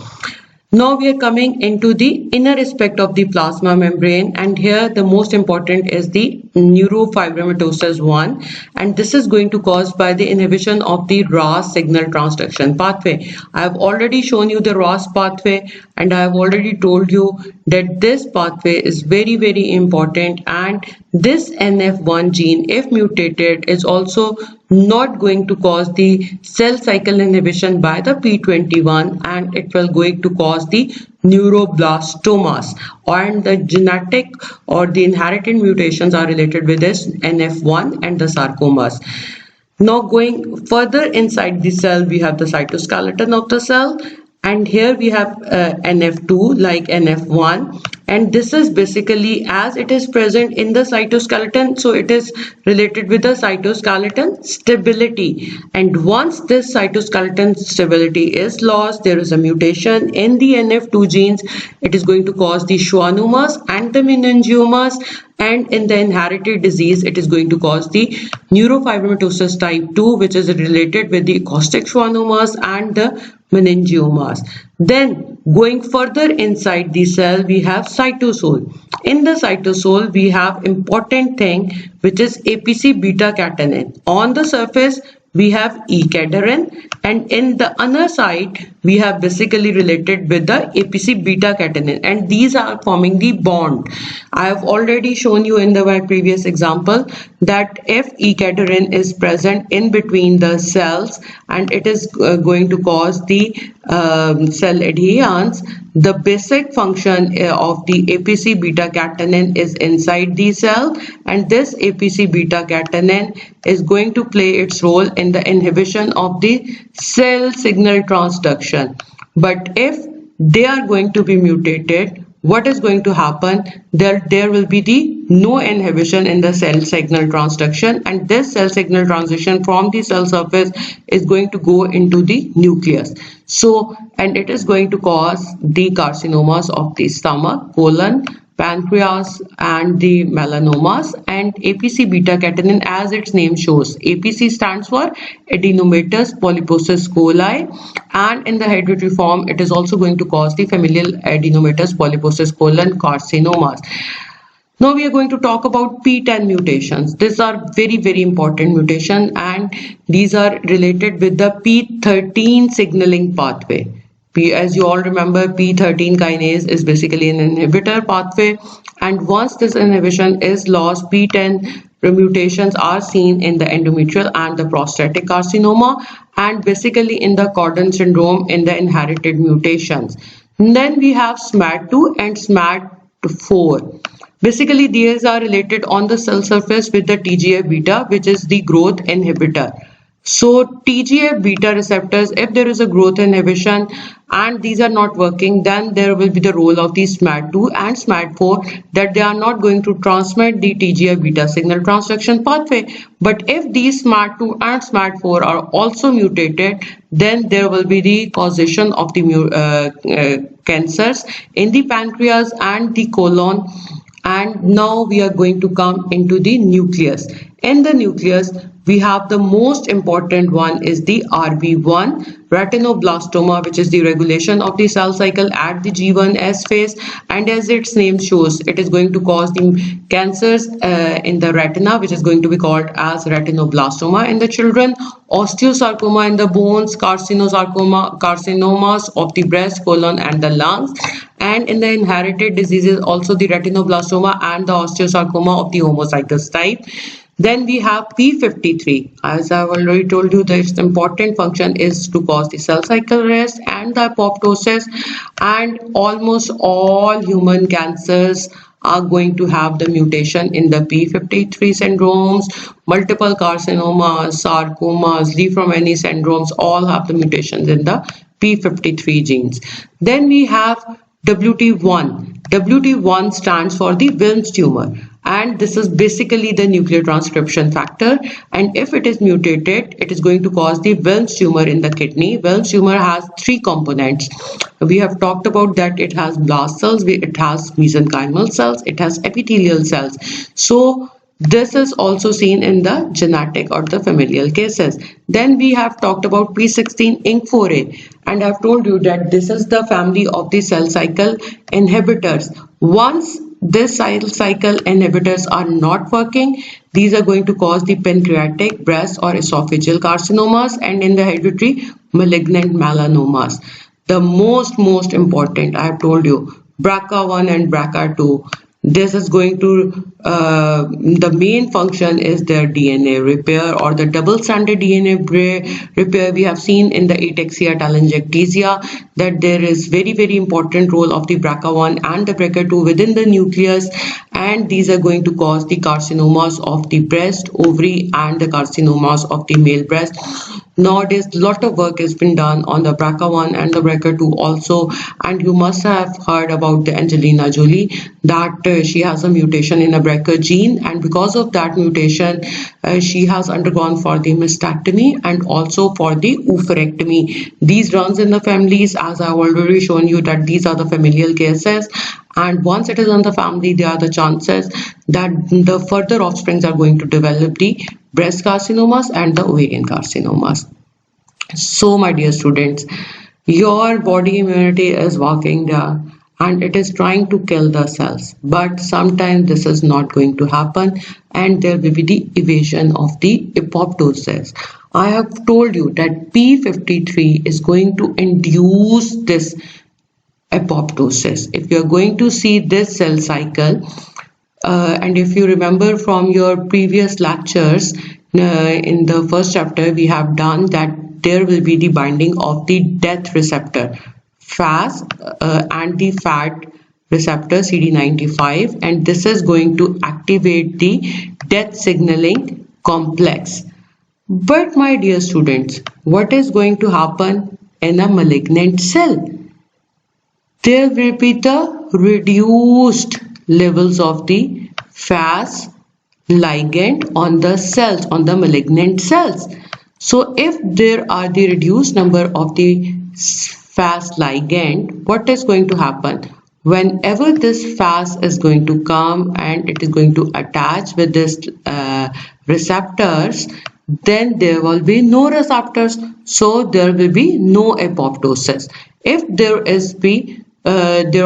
Now we are coming into the inner aspect of the plasma membrane, and here the most important is the neurofibromatosis 1, and this is going to cause by the inhibition of the RAS signal transduction pathway. I have already shown you the RAS pathway and I have already told you that this pathway is very, very important, and this NF1 gene, if mutated, is also not going to cause the cell cycle inhibition by the P21, and it will going to cause the neuroblastomas, and the genetic or the inherited mutations are related with this NF1 and the sarcomas. Now going further inside the cell, we have the cytoskeleton of the cell, and here we have NF2 like NF1, and this is basically as it is present in the cytoskeleton, so it is related with the cytoskeleton stability, and once this cytoskeleton stability is lost, there is a mutation in the NF2 genes. It is going to cause the schwannomas and the meningiomas, and in the inherited disease it is going to cause the neurofibromatosis type 2, which is related with the acoustic schwannomas and the meningiomas. Then going further inside the cell, we have cytosol. In the cytosol, we have important thing which is APC beta catenin. On the surface, we have E-cadherin, and in the other side we have basically related with the APC beta catenin, and these are forming the bond. I have already shown you in my previous example that if E-cadherin is present in between the cells and it is going to cause the cell adhesions, the basic function of the APC beta catenin is inside the cell, and this APC beta catenin is going to play its role in the inhibition of the cell signal transduction. But if they are going to be mutated, what is going to happen? There will be no inhibition in the cell signal transduction, and this cell signal transition from the cell surface is going to go into the nucleus. So, and it is going to cause the carcinomas of the stomach, colon, pancreas, and the melanomas. And APC beta catenin, as its name shows, APC stands for adenomatous polyposis coli, and in the hereditary form it is also going to cause the familial adenomatous polyposis colon carcinomas. Now we are going to talk about PTEN mutations. These are very important mutation, and these are related with the P13 signaling pathway. As you all remember, P13 kinase is basically an inhibitor pathway, and once this inhibition is lost, P10 mutations are seen in the endometrial and the prostatic carcinoma, and basically in the Cordon syndrome in the inherited mutations. And then we have SMAD2 and SMAD4. Basically, these are related on the cell surface with the TGF-beta, which is the growth inhibitor. So TGF-beta receptors, if there is a growth inhibition and these are not working, then there will be the role of the SMAD2 and SMAD4, that they are not going to transmit the TGF-beta signal transduction pathway. But if these SMAD2 and SMAD4 are also mutated, then there will be the causation of the cancers in the pancreas and the colon. And now we are going to come into the nucleus. In the nucleus, we have the most important one is the RB1 retinoblastoma, which is the regulation of the cell cycle at the G1S phase, and as its name shows, it is going to cause the cancers in the retina, which is going to be called as retinoblastoma in the children, osteosarcoma in the bones, carcinomas of the breast, colon, and the lungs, and in the inherited diseases also the retinoblastoma and the osteosarcoma of the homozygous type. Then we have P53. As I've already told you, the important function is to cause the cell cycle arrest and the apoptosis, and almost all human cancers are going to have the mutation in the P53 syndromes. Multiple carcinomas, sarcomas, Li-Fraumeni syndromes all have the mutations in the P53 genes. Then we have WT1. WT1 stands for the Wilms tumor, and this is basically the nuclear transcription factor, and if it is mutated, it is going to cause the Wilms tumor in the kidney. Wilms tumor has three components. We have talked about that it has blast cells, it has mesenchymal cells, it has epithelial cells. So this is also seen in the genetic or the familial cases. Then we have talked about P16INK4A, and I've told you that this is the family of the cell cycle inhibitors. Once this cell cycle inhibitors are not working, these are going to cause the pancreatic, breast, or esophageal carcinomas, and in the hereditary malignant melanomas. The most important, I have told you, BRCA1 and BRCA2. This is going to, the main function is their DNA repair or the double-stranded DNA repair. We have seen in the ataxia telangiectasia that there is very important role of the BRCA1 and the BRCA2 within the nucleus, and these are going to cause the carcinomas of the breast, ovary, and the carcinomas of the male breast. Nowadays, a lot of work has been done on the BRCA1 and the BRCA2 also, and you must have heard about the Angelina Jolie, that she has a mutation in a BRCA gene, and because of that mutation, she has undergone for the mastectomy and also for the oophorectomy. These runs in the families, as I have already shown you that these are the familial cases, and once it is in the family, there are the chances that the further offsprings are going to develop the breast carcinomas and the ovarian carcinomas. So my dear students, your body immunity is working there and it is trying to kill the cells, but sometimes this is not going to happen and there will be the evasion of the apoptosis. I have told you that P53 is going to induce this apoptosis. If you are going to see this cell cycle, and if you remember from your previous lectures, in the first chapter we have done that there will be the binding of the death receptor FAS and the fat receptor CD95, and this is going to activate the death signaling complex. But my dear students, what is going to happen in a malignant cell? There will be the reduced levels of the FAS ligand on the cells, on the malignant cells. So if there are the reduced number of the FAS ligand, what is going to happen? Whenever this FAS is going to come and it is going to attach with this receptors, then there will be no receptors, so there will be no apoptosis. If there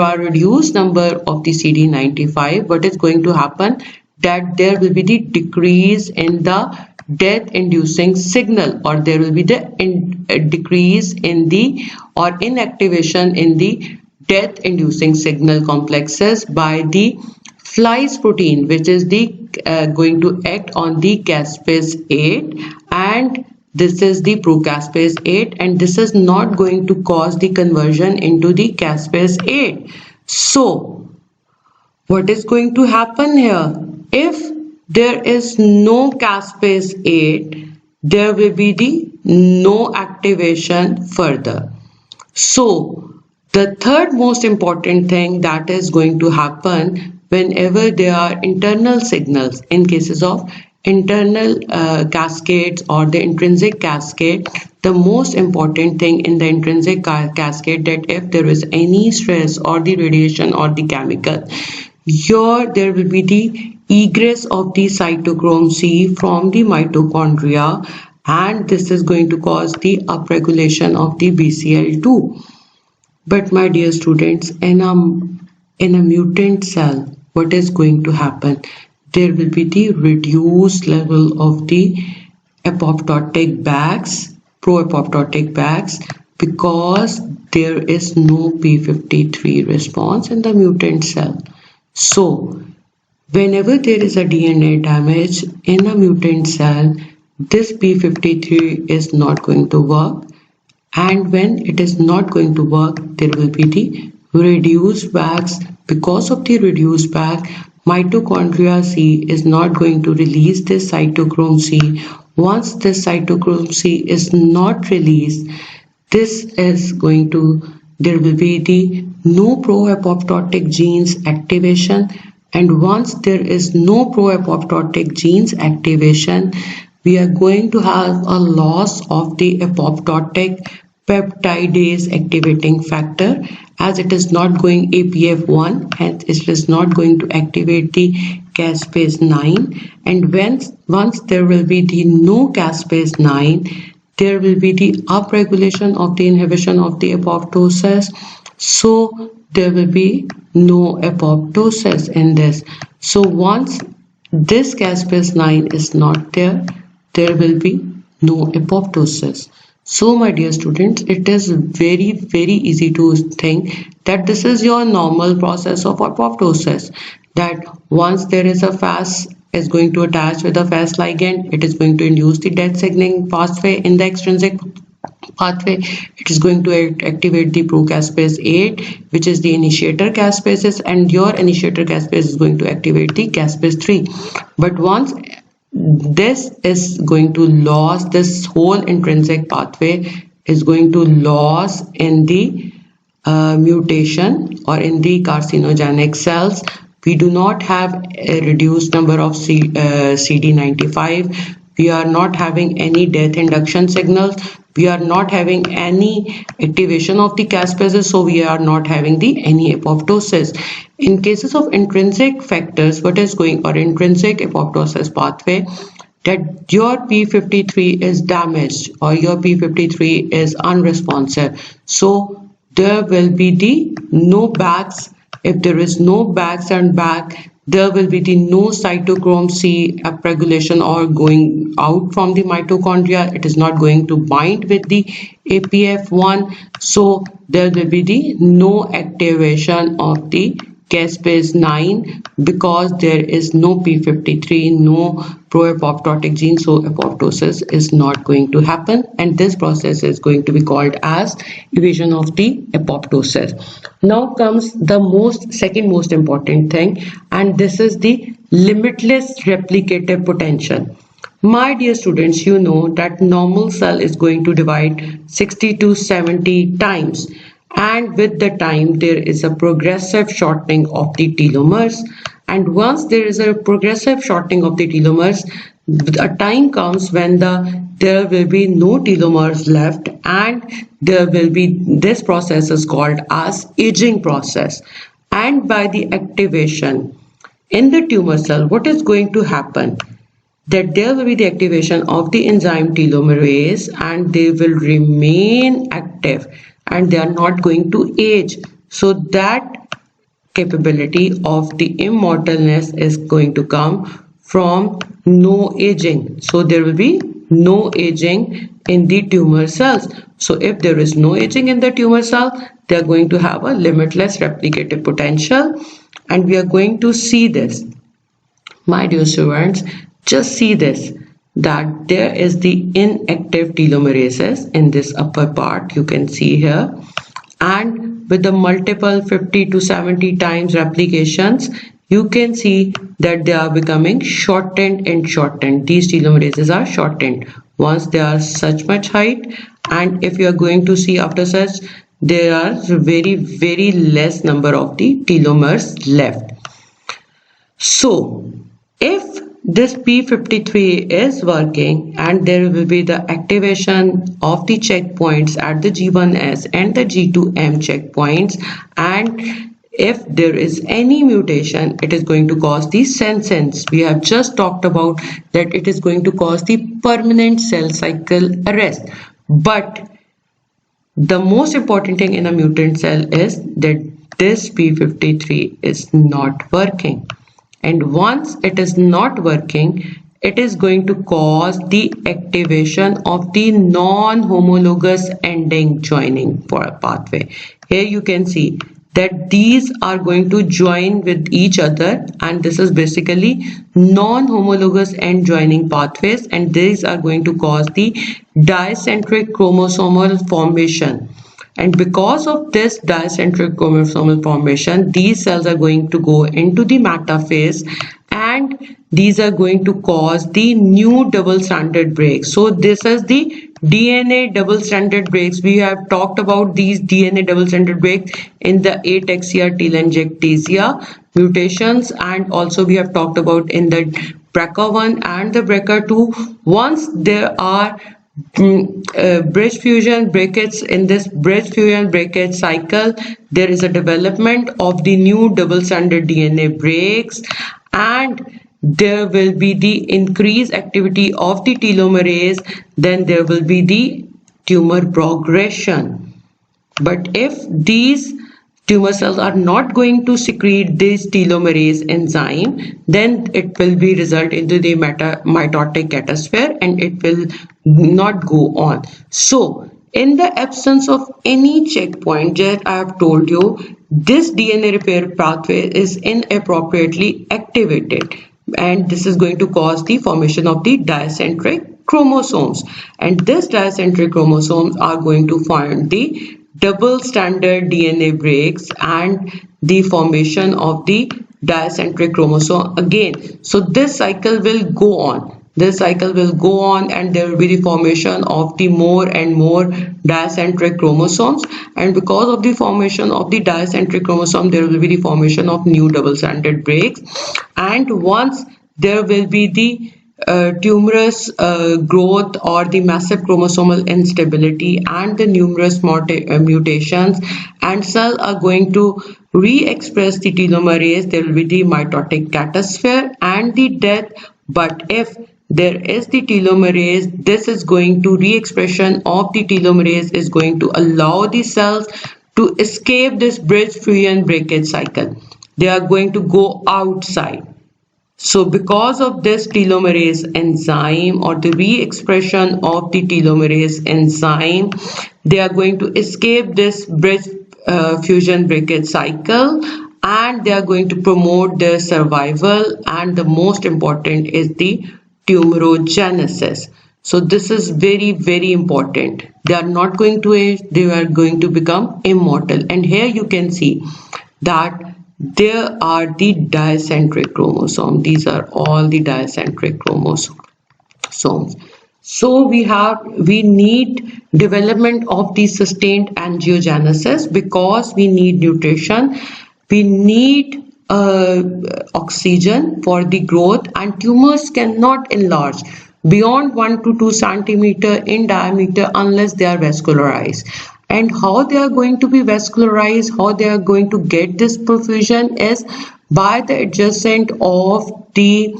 are reduced number of the CD95, what is going to happen? That there will be the decrease in the death inducing signal, or there will be the decrease in the or inactivation in the death inducing signal complexes by the Fly's protein, which is the going to act on the caspase 8, and this is the procaspase 8, and this is not going to cause the conversion into the caspase 8. So what is going to happen here? If there is no caspase 8, there will be the no activation further. So the third most important thing that is going to happen whenever there are internal signals, in cases of internal cascades or the intrinsic cascade, the most important thing in the intrinsic cascade, that if there is any stress or the radiation or the chemical, there will be the egress of the cytochrome C from the mitochondria, and this is going to cause the upregulation of the BCL2. But my dear students, in a mutant cell, what is going to happen? There will be the reduced level of the apoptotic bags, pro-apoptotic bags, because there is no P53 response in the mutant cell. So whenever there is a DNA damage in a mutant cell, this P53 is not going to work, and when it is not going to work, there will be the reduced bags. Because of the reduced bag, mitochondria C is not going to release this cytochrome C. Once this cytochrome C is not released, there will be the no pro-apoptotic genes activation, and once there is no pro-apoptotic genes activation, we are going to have a loss of the apoptotic peptidase activating factor, as it is not going APF1, and it is not going to activate the caspase 9. And once there will be the no caspase 9, there will be the upregulation of the inhibition of the apoptosis, so there will be no apoptosis in this. So once this caspase 9 is not there, there will be no apoptosis. So my dear students, it is very easy to think that this is your normal process of apoptosis, that once there is a FAS is going to attach with a FAS ligand, it is going to induce the death signaling pathway in the extrinsic pathway. It is going to activate the procaspase 8, which is the initiator caspases, and your initiator caspase is going to activate the caspase 3. But once this is going to lose, this whole intrinsic pathway is going to lose in the mutation or in the carcinogenic cells. We do not have a reduced number of CD95. We are not having any death induction signals. We are not having any activation of the caspases, so we are not having any apoptosis. In cases of intrinsic factors, what is going, or intrinsic apoptosis pathway, that your P53 is damaged or your P53 is unresponsive, so there will be the no bags. If there is no bags and back, there will be the no cytochrome C upregulation or going out from the mitochondria. It is not going to bind with the APF1. So there will be the no activation of the caspase 9 because there is no P53, no pro-apoptotic gene, so apoptosis is not going to happen, and this process is going to be called as evasion of the apoptosis. Now comes the second most important thing, and this is the limitless replicative potential. My dear students, you know that normal cell is going to divide 60 to 70 times, and with the time there is a progressive shortening of the telomeres, and once there is a progressive shortening of the telomeres, a time comes when there will be no telomeres left, and there will be, this process is called as aging process. And by the activation in the tumor cell, what is going to happen, that there will be the activation of the enzyme telomerase, and they will remain active and they are not going to age. So that capability of the immortalness is going to come from no aging. So there will be no aging in the tumor cells. So if there is no aging in the tumor cell, they are going to have a limitless replicative potential, and we are going to see this. My dear students, just see this, that there is the inactive telomerases in this upper part, you can see here, and with the multiple 50 to 70 times replications, you can see that they are becoming shortened and shortened. These telomerases are shortened once they are such much height, and if you are going to see after such, there are very less number of the telomeres left. So if this P53 is working and there will be the activation of the checkpoints at the G1S and the G2M checkpoints, and if there is any mutation, it is going to cause the senescence. We have just talked about that it is going to cause the permanent cell cycle arrest. But the most important thing in a mutant cell is that this P53 is not working. And once it is not working, it is going to cause the activation of the non-homologous ending joining for a pathway. Here you can see that these are going to join with each other, and this is basically non-homologous end joining pathways, and these are going to cause the dicentric chromosomal formation. And because of this dicentric chromosomal formation, these cells are going to go into the metaphase, and these are going to cause the new double-stranded breaks. So this is the DNA double-stranded breaks. We have talked about these DNA double-stranded breaks in the ataxia telangiectasia mutations, and also we have talked about in the BRCA1 and the BRCA2. Once there are bridge fusion brackets, in this bridge fusion bracket cycle, there is a development of the new double-stranded DNA breaks, and there will be the increased activity of the telomerase, then there will be the tumor progression. But if these tumor cells are not going to secrete this telomerase enzyme, then it will be result into the mitotic catasphere, and it will not go on. So in the absence of any checkpoint that I have told you, this DNA repair pathway is inappropriately activated, and this is going to cause the formation of the dicentric chromosomes, and this dicentric chromosomes are going to form the double-stranded DNA breaks and the formation of the dicentric chromosome again. So this cycle will go on. This cycle will go on, and there will be the formation of the more and more dicentric chromosomes, and because of the formation of the dicentric chromosome, there will be the formation of new double-stranded breaks. And once there will be the tumorous growth or the massive chromosomal instability and the numerous mutations, and cells are going to re-express the telomerase, there will be the mitotic catasphere and the death. But if there is the telomerase, this is going to re-expression of the telomerase is going to allow the cells to escape this bridge fusion breakage cycle. they are going to go outside. So because of this telomerase enzyme or the re-expression of the telomerase enzyme, they are going to escape this bridge fusion breakage cycle, and they are going to promote their survival, and the most important is the tumorigenesis. So this is very, very important. They are not going to age, they are going to become immortal. And here you can see that there are the dicentric chromosomes. These are all the dicentric chromosomes. So we need development of the sustained angiogenesis because we need nutrition, we need oxygen for the growth, and tumors cannot enlarge beyond 1 to 2 centimeter in diameter unless they are vascularized. And how they are going to be vascularized, how they are going to get this perfusion is by the adjacent of the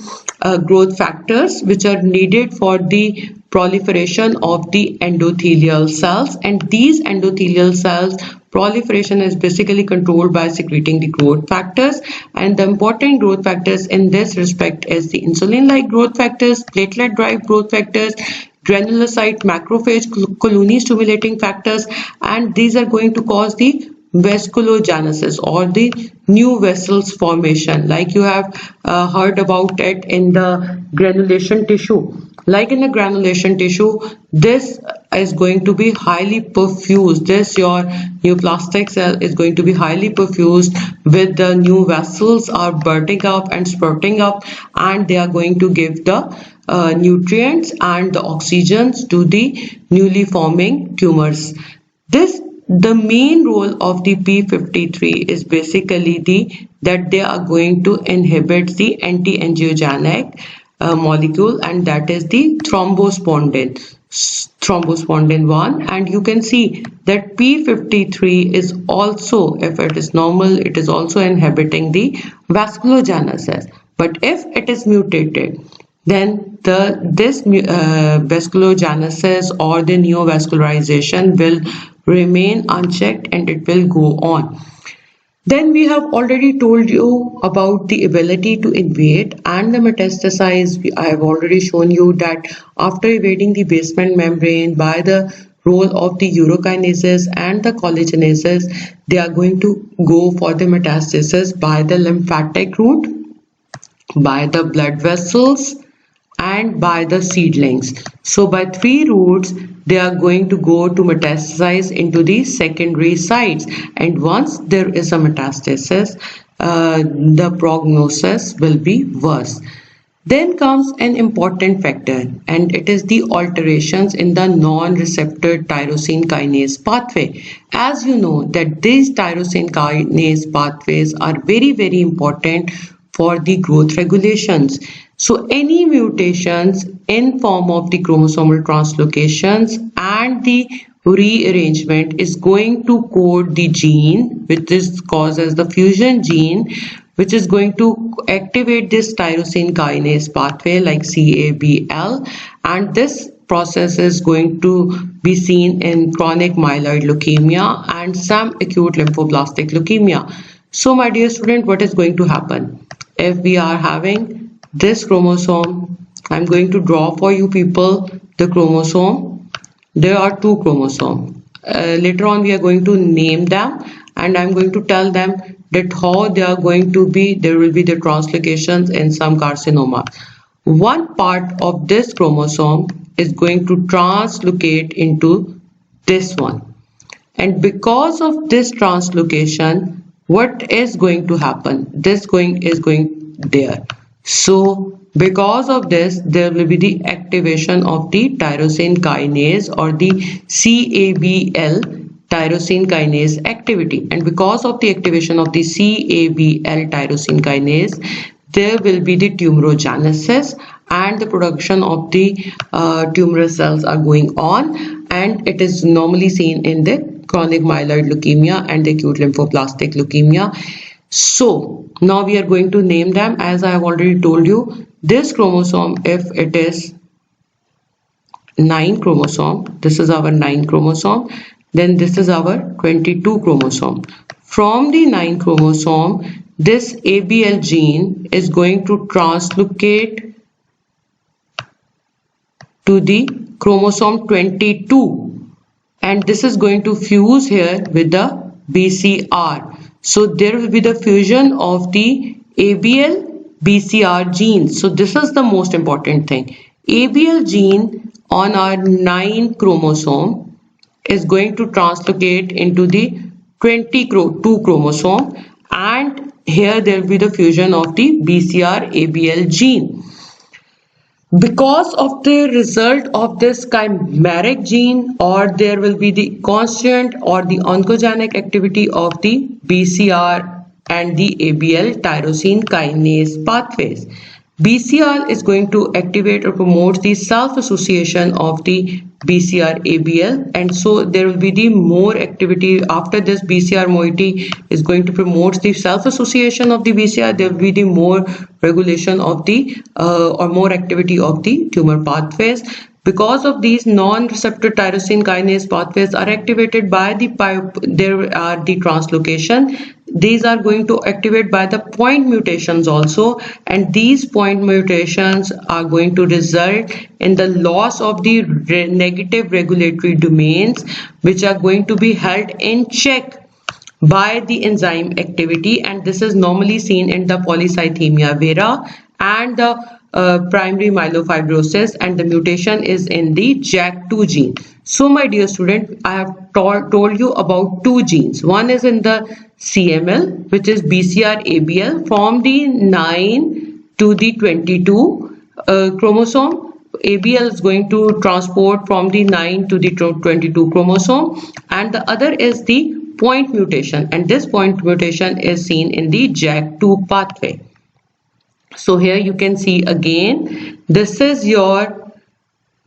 growth factors which are needed for the proliferation of the endothelial cells. And these endothelial cells proliferation is basically controlled by secreting the growth factors, and the important growth factors in this respect is the insulin-like growth factors, platelet-derived growth factors, granulocyte macrophage colony stimulating factors, and these are going to cause the vasculogenesis or the new vessels formation, like you have heard about it in the granulation tissue. Like in the granulation tissue, this is going to be highly perfused. This your neoplastic cell is going to be highly perfused with the new vessels are bursting up and sprouting up, and they are going to give the nutrients and the oxygens to the newly forming tumors. The main role of the p53 is basically that they are going to inhibit the anti-angiogenic molecule, and that is the thrombospondin 1. And you can see that p53 is also, if it is normal, it is also inhibiting the vasculogenesis. But if it is mutated, then this vasculogenesis or the neovascularization will remain unchecked and it will go on. Then we have already told you about the ability to invade and the metastasize. I have already shown you that after evading the basement membrane by the role of the urokinases and the collagenases, they are going to go for the metastasis by the lymphatic route, by the blood vessels, and by the seedlings. So by 3 routes they are going to go to metastasize into the secondary sites, and once there is a metastasis, the prognosis will be worse. Then comes an important factor, and it is the alterations in the non-receptor tyrosine kinase pathway. As you know that these tyrosine kinase pathways are very, very important for the growth regulations. So any mutations in form of the chromosomal translocations and the rearrangement is going to code the gene, which is caused as the fusion gene, which is going to activate this tyrosine kinase pathway like CABL, and this process is going to be seen in chronic myeloid leukemia and some acute lymphoblastic leukemia. So my dear student, what is going to happen? If we are having this chromosome, I'm going to draw for you people the chromosome. There are 2 chromosomes. Later on we are going to name them, and I'm going to tell them that how they are going to be, there will be the translocations in some carcinoma. One part of this chromosome is going to translocate into this one, and because of this translocation, what is going to happen? This is going there. So because of this, there will be the activation of the tyrosine kinase or the CABL tyrosine kinase activity, and because of the activation of the CABL tyrosine kinase, there will be the tumorigenesis and the production of the tumorous cells are going on, and it is normally seen in the chronic myeloid leukemia and the acute lymphoblastic leukemia. So now we are going to name them. As I have already told you, this chromosome, if it is 9 chromosome, this is our 9 chromosome, then this is our 22 chromosome. From the 9 chromosome, this ABL gene is going to translocate to the chromosome 22, and this is going to fuse here with the BCR. So there will be the fusion of the ABL BCR genes. So this is the most important thing. ABL gene on our 9 chromosome is going to translocate into the 22 chromosome, and here there will be the fusion of the BCR ABL gene. Because of the result of this chimeric gene, or there will be the constant or the oncogenic activity of the BCR and the ABL tyrosine kinase pathways. BCR is going to activate or promote the self-association of the BCR ABL, and so there will be the more activity after this. BCR moiety is going to promote the self-association of the BCR. There will be the more regulation of the or more activity of the tumor pathways. Because of these non-receptor tyrosine kinase pathways are activated by the there are the translocation. These are going to activate by the point mutations also, and these point mutations are going to result in the loss of the negative regulatory domains, which are going to be held in check by the enzyme activity, and this is normally seen in the polycythemia vera and the primary myelofibrosis, and the mutation is in the JAK2 gene. So my dear student, I have told you about two genes. One is in the CML, which is BCR ABL from the 9 to the 22 chromosome. ABL is going to transport from the 9 to the 22 chromosome, and the other is the point mutation, and this point mutation is seen in the JAK2 pathway. So here you can see again, this is your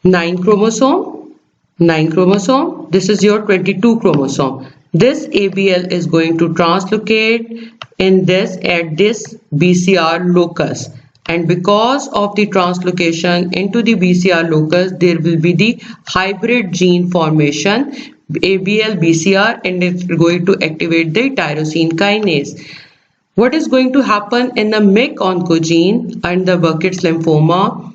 9 chromosome, this is your 22 chromosome. This ABL is going to translocate in this at this BCR locus, and because of the translocation into the BCR locus, there will be the hybrid gene formation ABL BCR, and it's going to activate the tyrosine kinase. What is going to happen in the MYC oncogene and the Burkitt's lymphoma,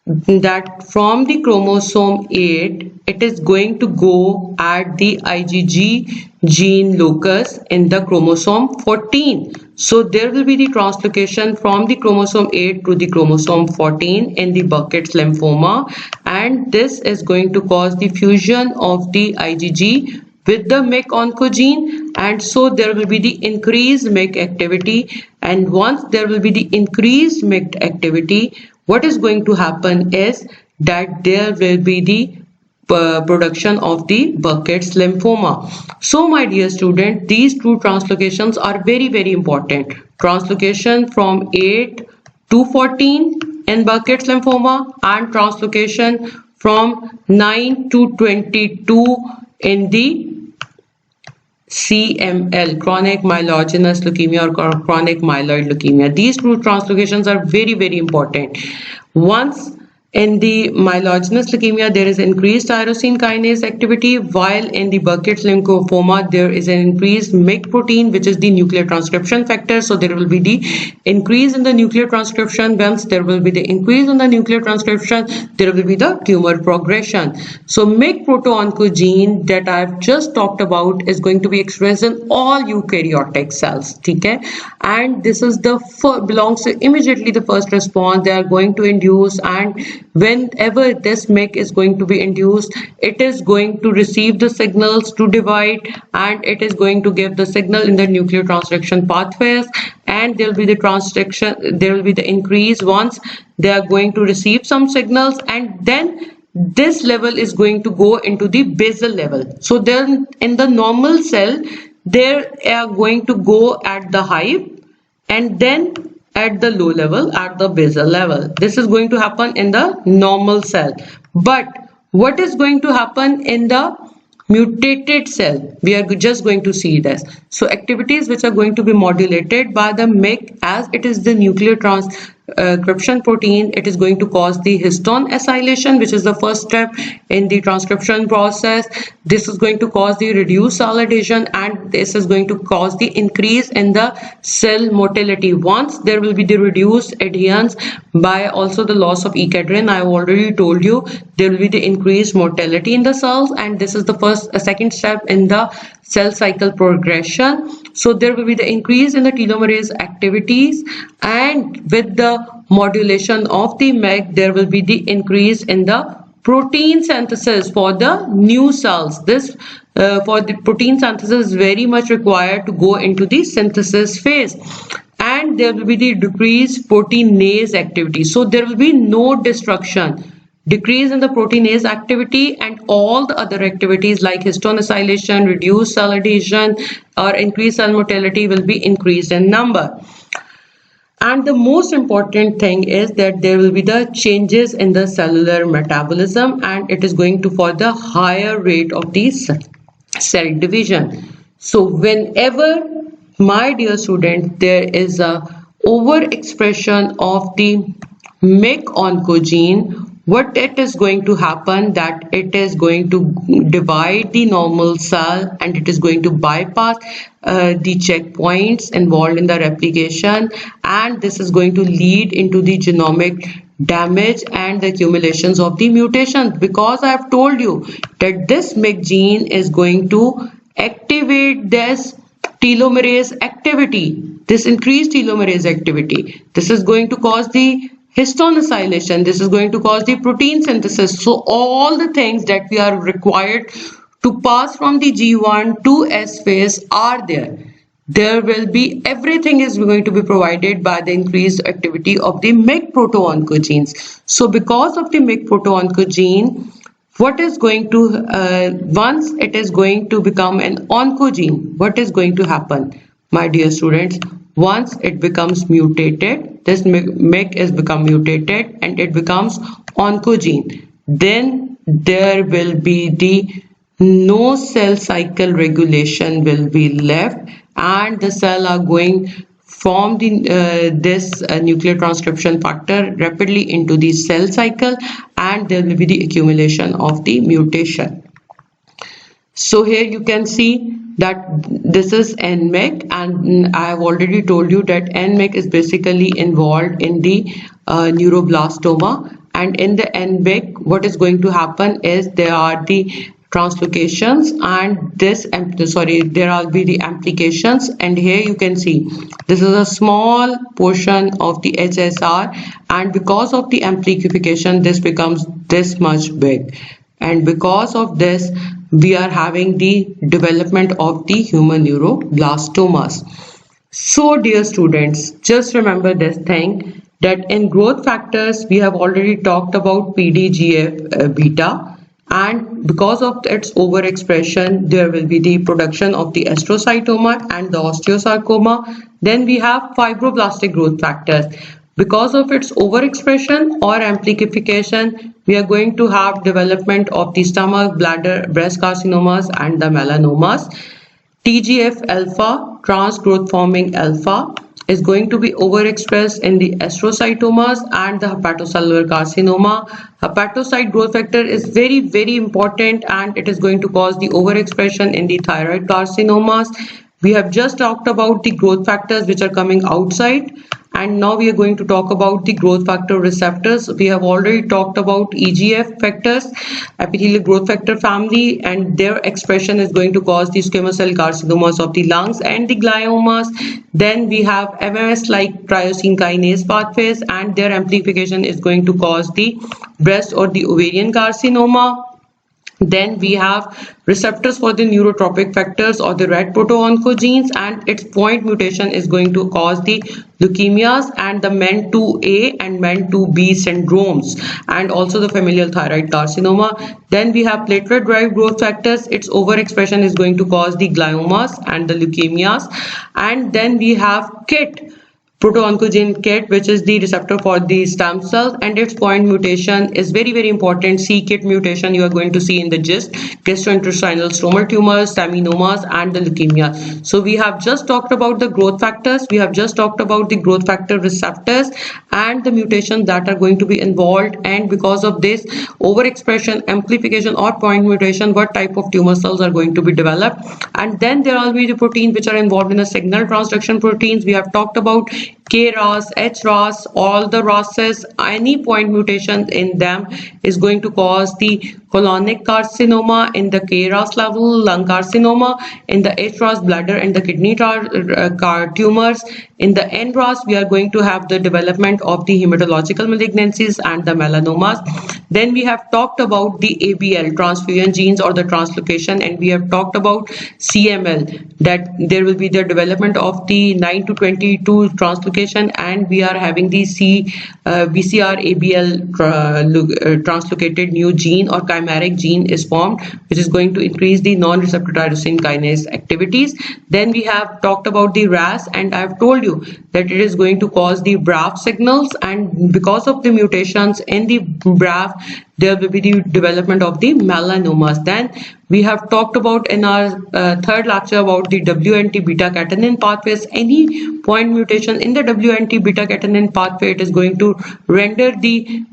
that from the chromosome 8 it is going to go at the IgG gene locus in the chromosome 14. So there will be the translocation from the chromosome 8 to the chromosome 14 in the Burkitt's lymphoma, and this is going to cause the fusion of the IgG with the MYC oncogene, and so there will be the increased MYC activity. And once there will be the increased MYC activity, what is going to happen is that there will be the production of the Burkitt's lymphoma. So my dear student, these two translocations are very important. Translocation from 8 to 14 in Burkitt's lymphoma, and translocation from 9 to 22 in the CML, chronic myelogenous leukemia or chronic myeloid leukemia. These two translocations are very important. Once in the myelogenous leukemia, there is increased tyrosine kinase activity, while in the Burkitt's lymphoma, there is an increased MYC protein, which is the nuclear transcription factor. So there will be the increase in the nuclear transcription. Once there will be the increase in the nuclear transcription, there will be the tumor progression. So MYC proto-oncogene that I have just talked about is going to be expressed in all eukaryotic cells. Okay? And this is the belongs to immediately the first response they are going to induce, and whenever this MYC is going to be induced, it is going to receive the signals to divide, and it is going to give the signal in the nuclear transcription pathways, and there will be the transcription, there will be the increase once they are going to receive some signals, and then this level is going to go into the basal level. So then in the normal cell, they are going to go at the height, and then at the low level, at the basal level. This is going to happen in the normal cell. But what is going to happen in the mutated cell? We are just going to see this. So activities which are going to be modulated by the MYC, as it is the nuclear transcription protein, it is going to cause the histone acylation, which is the first step in the transcription process. This is going to cause the reduced cell adhesion, and this is going to cause the increase in the cell motility. Once there will be the reduced adherence by also the loss of E-cadherin, I have already told you there will be the increased motility in the cells, and this is the second step in the cell cycle progression. So there will be the increase in the telomerase activities, and with the modulation of the MEG, there will be the increase in the protein synthesis for the new cells. This for the protein synthesis is very much required to go into the synthesis phase, and there will be the decreased proteinase activity. So there will be no destruction. Decrease in the proteinase activity, and all the other activities like histone acylation, reduced cell adhesion, or increased cell motility will be increased in number. And the most important thing is that there will be the changes in the cellular metabolism, and it is going to for the higher rate of the cell division. So whenever, my dear student, there is a overexpression of the MEK oncogene, what it is going to happen, that it is going to divide the normal cell, and it is going to bypass the checkpoints involved in the replication, and this is going to lead into the genomic damage and the accumulations of the mutations, because I have told you that this MEK gene is going to activate this telomerase activity, this increased telomerase activity. This is going to cause the histone acylation, this is going to cause the protein synthesis. So all the things that we are required to pass from the G1 to S phase are there. There will be, everything is going to be provided by the increased activity of the MEK proto-oncogenes. So because of the MEK proto-oncogene, what is going to, once it is going to become an oncogene, what is going to happen, my dear students? Once it becomes mutated, this MEK is become mutated and it becomes oncogene, then there will be the no cell cycle regulation will be left, and the cell are going from the this nuclear transcription factor rapidly into the cell cycle, and there will be the accumulation of the mutation. So here you can see that this is NMEK, and I have already told you that NMEK is basically involved in the neuroblastoma, and in the NMEK what is going to happen is there are the translocations, and this there will be the amplifications, and here you can see this is a small portion of the HSR, and because of the amplification this becomes this much big, and because of this we are having the development of the human neuroblastomas. So dear students, just remember this thing, that in growth factors we have already talked about PDGF beta, and because of its overexpression there will be the production of the astrocytoma and the osteosarcoma. Then we have fibroblastic growth factors. Because of its overexpression or amplification, we are going to have development of the stomach, bladder, breast carcinomas and the melanomas. TGF alpha, trans growth forming alpha, is going to be overexpressed in the astrocytomas and the hepatocellular carcinoma. Hepatocyte growth factor is very important, and it is going to cause the overexpression in the thyroid carcinomas. We have just talked about the growth factors which are coming outside, and now we are going to talk about the growth factor receptors. We have already talked about EGF factors, epithelial growth factor family, and their expression is going to cause the squamous cell carcinomas of the lungs and the gliomas. Then we have MMS like tyrosine kinase pathways, and their amplification is going to cause the breast or the ovarian carcinoma. Then we have receptors for the neurotropic factors or the red proto-oncogenes, and its point mutation is going to cause the leukemias and the MEN2A and MEN2B syndromes, and also the familial thyroid carcinoma. Then we have platelet derived growth factors. Its overexpression is going to cause the gliomas and the leukemias. And then we have KIT, proto-oncogene KIT, which is the receptor for the stem cells, and its point mutation is very important. c-KIT mutation you are going to see in the GIST, gastrointestinal stromal tumors, seminomas, and the leukemia. So we have just talked about the growth factors, we have just talked about the growth factor receptors and the mutations that are going to be involved, and because of this overexpression, amplification, or point mutation, what type of tumor cells are going to be developed. And then there will be the proteins which are involved in the signal transduction proteins. We have talked about KRAS, HRAS, all the RASes. Any point mutation in them is going to cause the colonic carcinoma in the KRAS level, lung carcinoma in the HRAS, bladder and the kidney tumors. In the NRAS, we are going to have the development of the hematological malignancies and the melanomas. Then we have talked about the ABL, transfusion genes or the translocation, and we have talked about CML, that there will be the development of the 9 to 22 translocation, and we are having the BCR-ABL translocated new gene or chimeric gene is formed, which is going to increase the non-receptor tyrosine kinase activities. Then we have talked about the RAS, and I have told you that it is going to cause the BRAF signals, and because of the mutations in the BRAF, there will be the development of the melanomas. Then we have talked about in our third lecture about the WNT beta catenin pathways. Any point mutation in the WNT beta catenin pathway, it is going to render the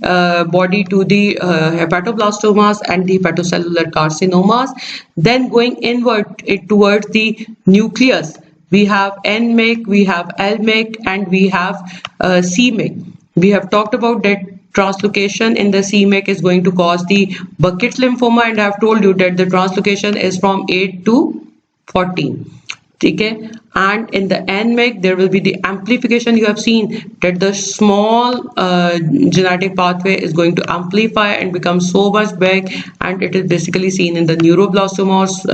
body to the hepatoblastomas and the hepatocellular carcinomas. Then going inward towards the nucleus, we have NMYC, we have LMYC, and we have CMYC. We have talked about that translocation in the CMYC is going to cause the Burkitt's lymphoma, and I have told you that the translocation is from 8 to 14. Okay, and in the NMYC there will be the amplification. You have seen that the small genetic pathway is going to amplify and become so much big, and it is basically seen in the neuroblastomas,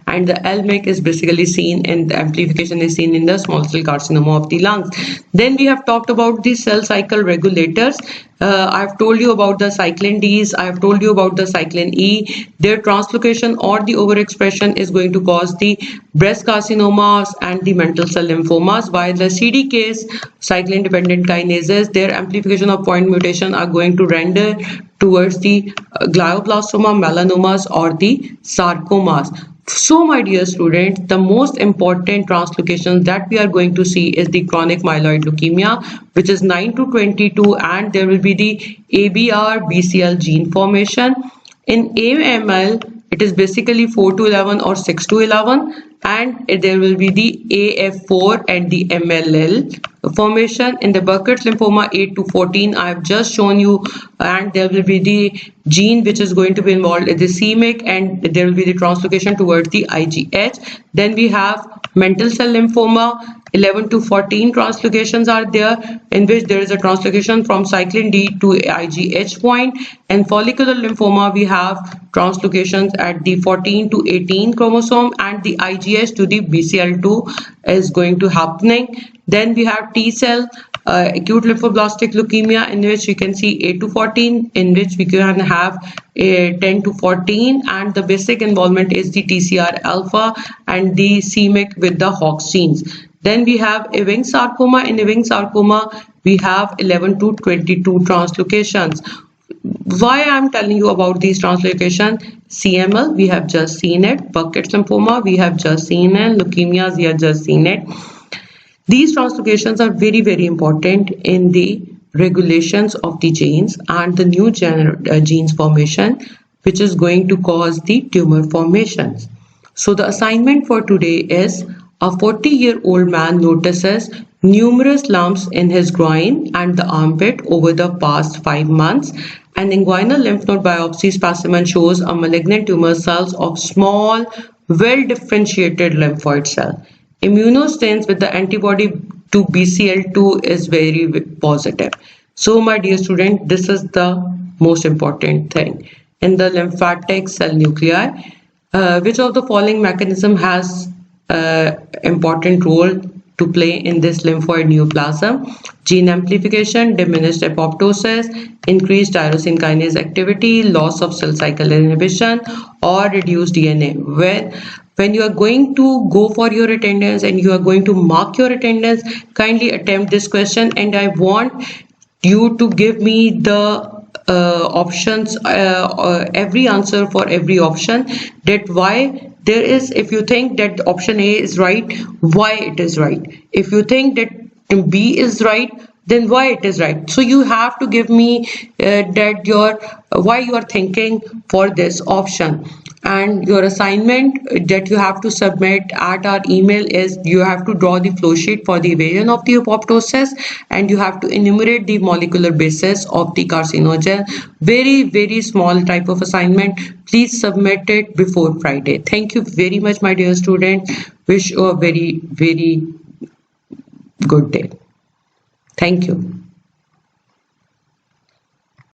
and the LMYC is basically seen, and the amplification is seen in the small cell carcinoma of the lungs. Then we have talked about the cell cycle regulators. I've told you about the cyclin Ds, I have told you about the cyclin E. Their translocation or the overexpression is going to cause the breast carcinomas and the mantle cell lymphomas, while the CDKs, cyclin dependent kinases, their amplification of point mutation are going to render towards the glioblastoma, melanomas, or the sarcomas. So my dear students, the most important translocations that we are going to see is the chronic myeloid leukemia, which is 9 to 22, and there will be the ABR BCL gene formation. In AML, it is basically 4 to 11 or 6 to 11, and there will be the AF4 and the MLL formation. In the Burkitt's lymphoma, 8 to 14, I have just shown you, and there will be the gene which is going to be involved in the CMYC, and there will be the translocation towards the IGH. Then we have mantle cell lymphoma, 11 to 14 translocations are there, in which there is a translocation from cyclin D to IGH point. And follicular lymphoma, we have translocations at the 14 to 18 chromosome, and the IGH to the BCL2 is going to happening. Then we have T cell acute lymphoblastic leukemia, in which you can see 8 to 14, in which we can have a 10 to 14, and the basic involvement is the TCR alpha and the CMYC with the Hox genes. Then we have Ewing sarcoma. In Ewing sarcoma, we have 11 to 22 translocations. Why I'm telling you about these translocations? CML, we have just seen it. Burkitt's lymphoma, we have just seen it. Leukemias, we have just seen it. These translocations are very important in the regulations of the genes and the new genes formation, which is going to cause the tumor formations. So the assignment for today is: a 40-year-old man notices numerous lumps in his groin and the armpit over the past 5 months. An inguinal lymph node biopsy specimen shows a malignant tumor cells of small, well-differentiated lymphoid cell. Immunostains with the antibody to BCL2 is very positive. So my dear student, this is the most important thing. In the lymphatic cell nuclei, which of the following mechanism has important role to play in this lymphoid neoplasm? Gene amplification, diminished apoptosis, increased tyrosine kinase activity, loss of cell cycle inhibition, or reduced DNA. Where When you are going to go for your attendance and you are going to mark your attendance, kindly attempt this question, and I want you to give me the options, every answer for every option, that why there is, if you think that option A is right, why it is right. If you think that B is right, then why it is right. So you have to give me that your why you are thinking for this option. And your assignment that you have to submit at our email is, you have to draw the flow sheet for the evasion of the apoptosis, and you have to enumerate the molecular basis of the carcinogen. Very small type of assignment. Please submit it before Friday. Thank you very much, my dear student. Wish you a very good day. Thank you.